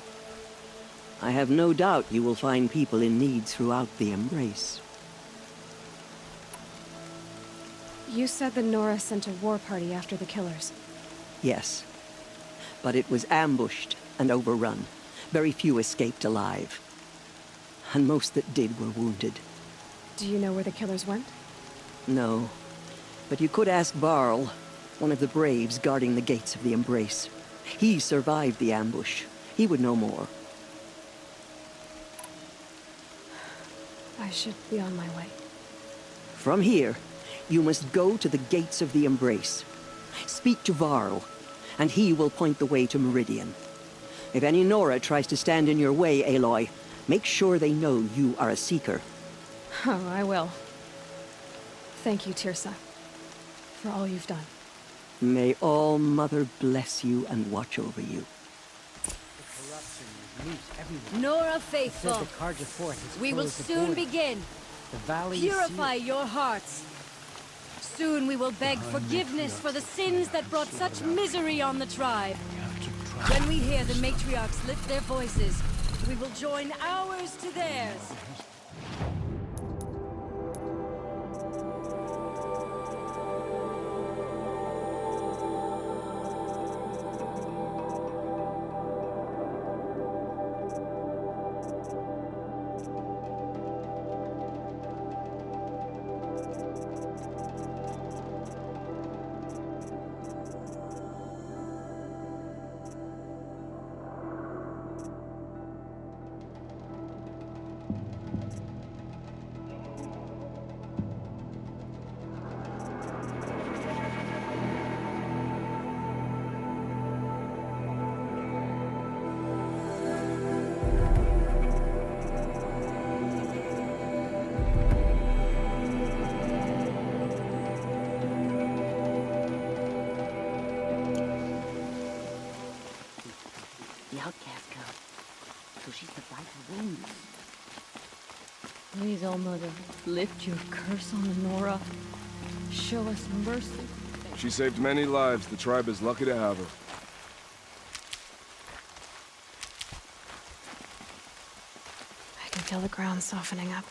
[SPEAKER 2] I have no doubt you will find people in need throughout the Embrace.
[SPEAKER 3] You said the Nora sent a war party after the killers.
[SPEAKER 2] Yes. But it was ambushed and overrun. Very few escaped alive. And most that did were wounded.
[SPEAKER 3] Do you know where the killers went?
[SPEAKER 2] No. But you could ask Varl, one of the braves guarding the gates of the Embrace. He survived the ambush. He would know more.
[SPEAKER 3] I should be on my way.
[SPEAKER 2] From here, you must go to the gates of the Embrace. Speak to Varl, and he will point the way to Meridian. If any Nora tries to stand in your way, Aloy, make sure they know you are a Seeker.
[SPEAKER 3] Oh, I will. Thank you, Tirsa, for all you've done.
[SPEAKER 2] May All Mother bless you and watch over you.
[SPEAKER 5] Nora faithful, we will soon begin. Purify your hearts. Soon we will beg forgiveness for the sins that brought such misery on the tribe. When we hear the matriarchs lift their voices, we will join ours to theirs.
[SPEAKER 3] Please, All Mother, lift your curse on Nora. Show us mercy.
[SPEAKER 1] She saved many lives. The tribe is lucky to have her.
[SPEAKER 3] I can feel the ground softening up.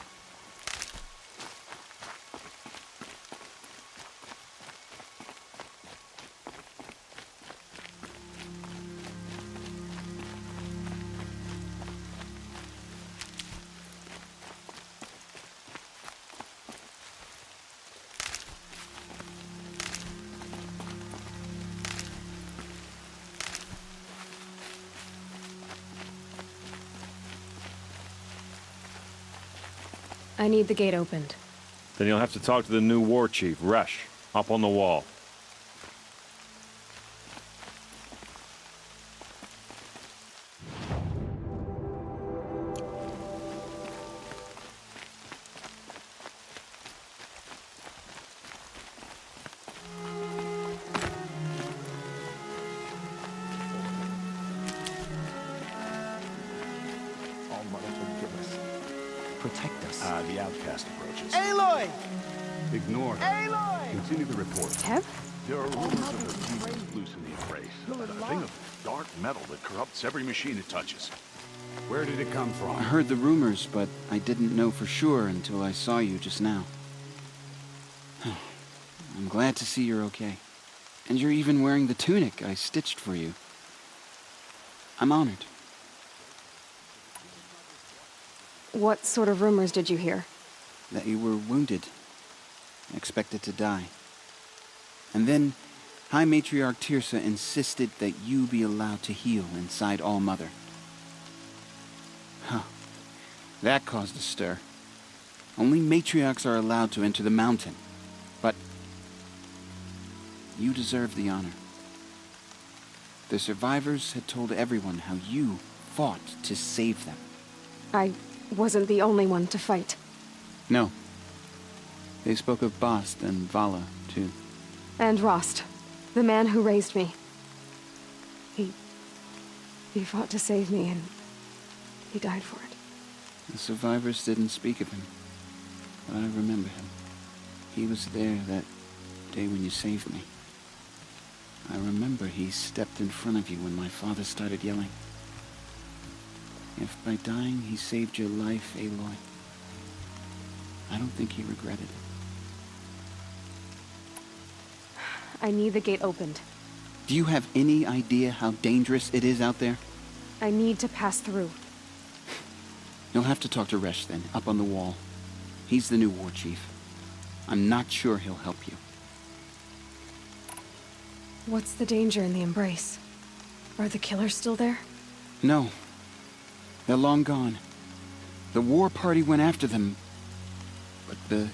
[SPEAKER 3] I need the gate opened.
[SPEAKER 11] Then you'll have to talk to the new war chief, Resh, up on the wall.
[SPEAKER 13] Protect us.
[SPEAKER 8] The outcast approaches.
[SPEAKER 10] Aloy!
[SPEAKER 8] Ignore her.
[SPEAKER 10] Aloy!
[SPEAKER 8] Continue the report.
[SPEAKER 3] Teb?
[SPEAKER 8] There are rumors of a beast loose in the embrace. A thing of dark metal that corrupts every machine it touches.
[SPEAKER 13] Where did it come from?
[SPEAKER 23] I heard the rumors, but I didn't know for sure until I saw you just now. I'm glad to see you're okay. And you're even wearing the tunic I stitched for you. I'm honored.
[SPEAKER 3] What sort of rumors did you hear?
[SPEAKER 23] That you were wounded. Expected to die. And then, High Matriarch Tirsa insisted that you be allowed to heal inside All Mother. Huh. That caused a stir. Only matriarchs are allowed to enter the mountain. But you deserve the honor. The survivors had told everyone how you fought to save them.
[SPEAKER 3] I wasn't the only one to fight.
[SPEAKER 23] No. They spoke of Bast and Vala, too.
[SPEAKER 3] And Rost, the man who raised me. He fought to save me, and he died for it.
[SPEAKER 23] The survivors didn't speak of him, but I remember him. He was there that day when you saved me. I remember he stepped in front of you when my father started yelling. If by dying he saved your life, Aloy, I don't think he regretted it.
[SPEAKER 3] I need the gate opened.
[SPEAKER 23] Do you have any idea how dangerous it is out there?
[SPEAKER 3] I need to pass through.
[SPEAKER 23] You'll have to talk to Resh then, up on the wall. He's the new war chief. I'm not sure he'll help you.
[SPEAKER 3] What's the danger in the embrace? Are the killers still there?
[SPEAKER 23] No. They're long gone. The war party went after them, but the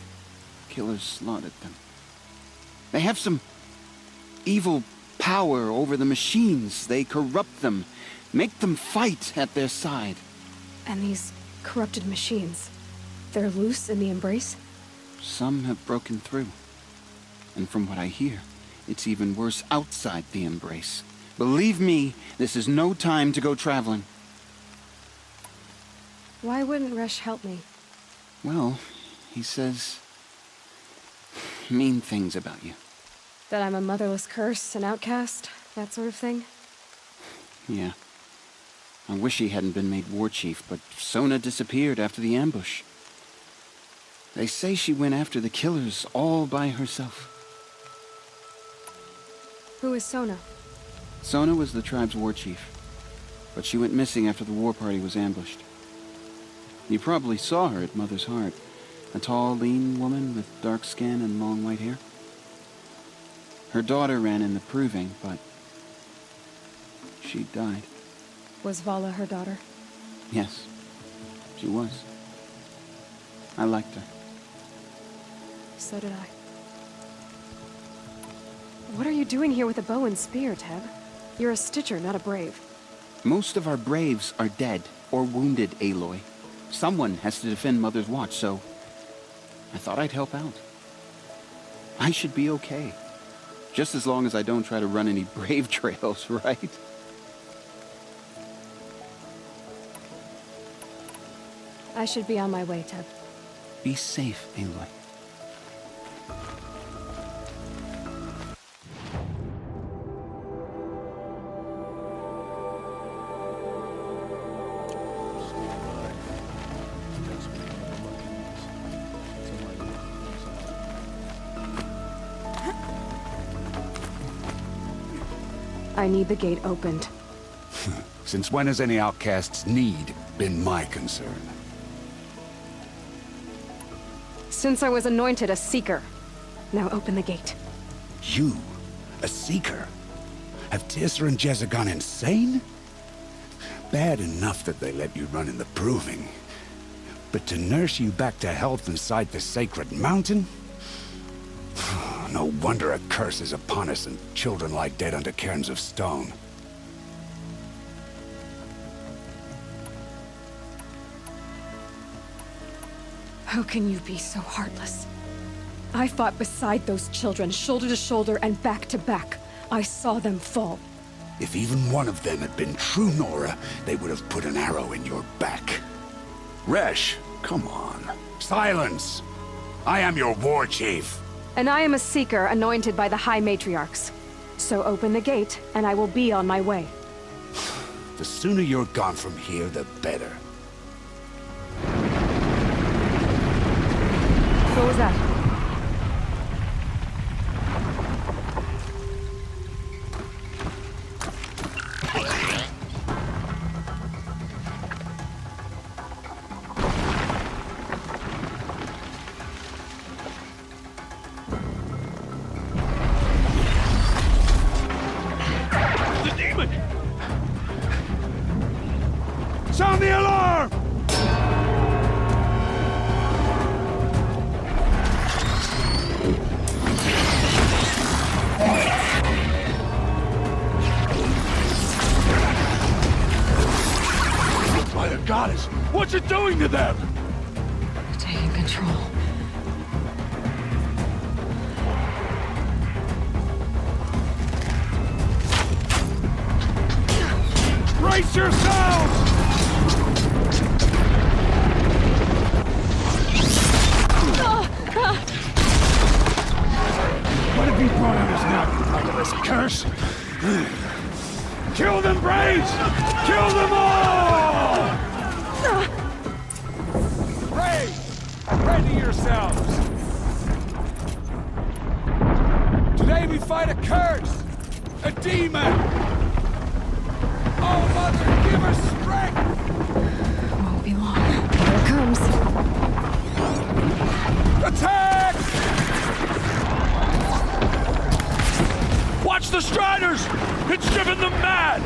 [SPEAKER 23] killers slaughtered them. They have some evil power over the machines. They corrupt them, make them fight at their side.
[SPEAKER 3] And these corrupted machines, they're loose in the embrace?
[SPEAKER 23] Some have broken through. And from what I hear, it's even worse outside the embrace. Believe me, this is no time to go traveling.
[SPEAKER 3] Why wouldn't Resh help me?
[SPEAKER 23] Well, he says mean things about you.
[SPEAKER 3] That I'm a motherless curse, an outcast, that sort of thing?
[SPEAKER 23] Yeah. I wish he hadn't been made war chief, but Sona disappeared after the ambush. They say she went after the killers all by herself.
[SPEAKER 3] Who is Sona?
[SPEAKER 23] Sona was the tribe's war chief, but she went missing after the war party was ambushed. You probably saw her at Mother's Heart. A tall, lean woman with dark skin and long white hair. Her daughter ran in the proving, but she died.
[SPEAKER 3] Was Vala her daughter?
[SPEAKER 23] Yes, she was. I liked her.
[SPEAKER 3] So did I. What are you doing here with a bow and spear, Teb? You're a Stitcher, not a Brave.
[SPEAKER 23] Most of our Braves are dead or wounded, Aloy. Someone has to defend Mother's Watch, so I thought I'd help out. I should be okay. Just as long as I don't try to run any Brave trails, right?
[SPEAKER 3] I should be on my way, Teb.
[SPEAKER 23] Be safe, Aloy.
[SPEAKER 3] I need the gate opened.
[SPEAKER 4] Since when has any outcast's need been my concern?
[SPEAKER 3] Since I was anointed a Seeker. Now open the gate.
[SPEAKER 4] You? A Seeker? Have Tissa and Jezza gone insane? Bad enough that they let you run in the Proving. But to nurse you back to health inside the Sacred Mountain? No wonder a curse is upon us and children lie dead under cairns of stone.
[SPEAKER 3] How can you be so heartless? I fought beside those children, shoulder to shoulder and back to back. I saw them fall.
[SPEAKER 4] If even one of them had been true Nora, they would have put an arrow in your back. Resh, come on. Silence! I am your war chief.
[SPEAKER 3] And I am a Seeker anointed by the High Matriarchs. So open the gate, and I will be on my way.
[SPEAKER 4] The sooner you're gone from here, the better.
[SPEAKER 3] What was that?
[SPEAKER 12] The demon! Sound the alarm! By the goddess, what's it doing to them?
[SPEAKER 3] Taking control.
[SPEAKER 12] Brace yourselves! What have you brought on us now, you murderous curse? Kill them, Braves! Kill them all!
[SPEAKER 17] Braves, ready yourselves! Today we fight a curse! A demon! Oh, Mother, give us strength!
[SPEAKER 3] Won't be long. Here it comes.
[SPEAKER 17] Attack!
[SPEAKER 12] Watch the Striders! It's driven them mad!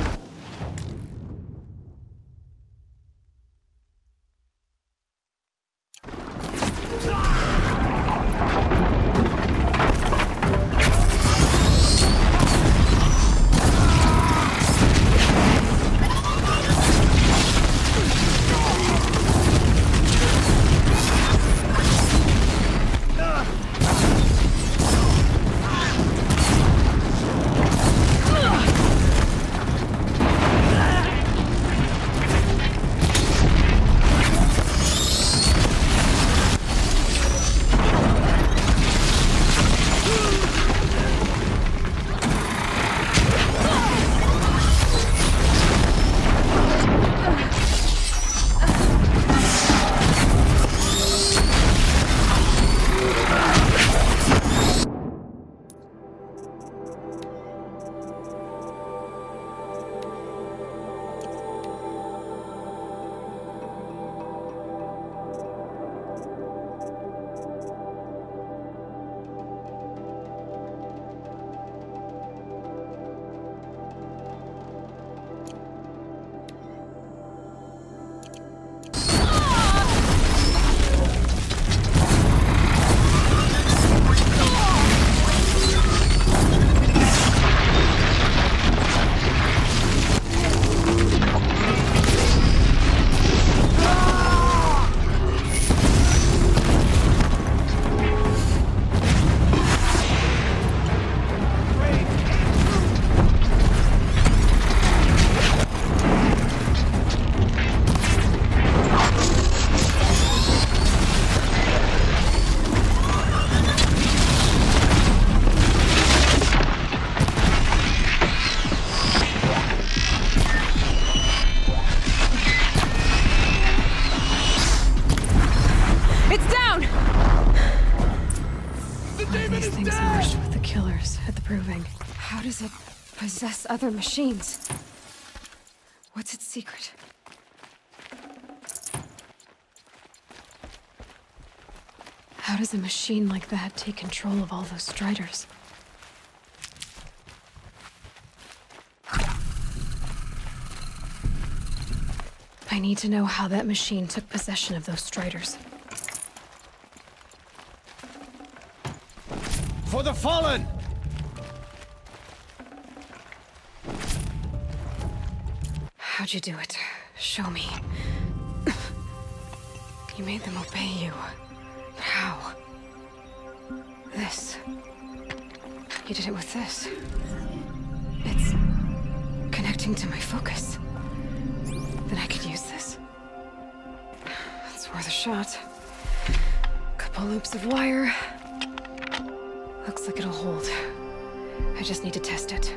[SPEAKER 3] It's down!
[SPEAKER 12] The
[SPEAKER 3] One of these things merged with the killers at the Proving. How does it possess other machines? What's its secret? How does a machine like that take control of all those Striders? I need to know how that machine took possession of those Striders.
[SPEAKER 17] For the fallen!
[SPEAKER 3] How'd you do it? Show me. You made them obey you. But how? This. You did it with this. It's connecting to my focus. Then I could use this. It's worth a shot. Couple loops of wire. Looks like it'll hold. I just need to test it.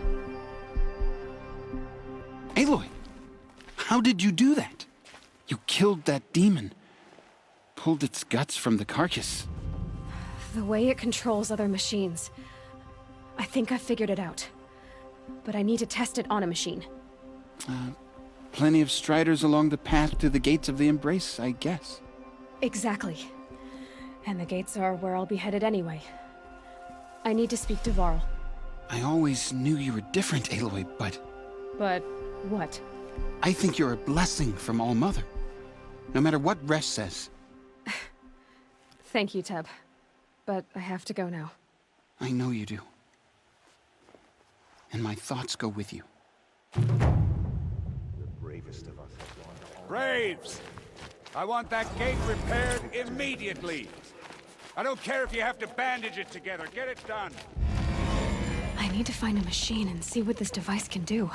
[SPEAKER 23] Aloy! How did you do that? You killed that demon. Pulled its guts from the carcass.
[SPEAKER 3] The way it controls other machines. I think I figured it out. But I need to test it on a machine.
[SPEAKER 23] Plenty of Striders along the path to the gates of the Embrace, I guess.
[SPEAKER 3] Exactly. And the gates are where I'll be headed anyway. I need to speak to Varl.
[SPEAKER 23] I always knew you were different, Aloy, but...
[SPEAKER 3] But what?
[SPEAKER 23] I think you're a blessing from All-Mother. No matter what Resh says.
[SPEAKER 3] Thank you, Teb. But I have to go now.
[SPEAKER 23] I know you do. And my thoughts go with you.
[SPEAKER 17] Braves! I want that gate repaired immediately. I don't care if you have to bandage it together. Get it done.
[SPEAKER 3] I need to find a machine and see what this device can do.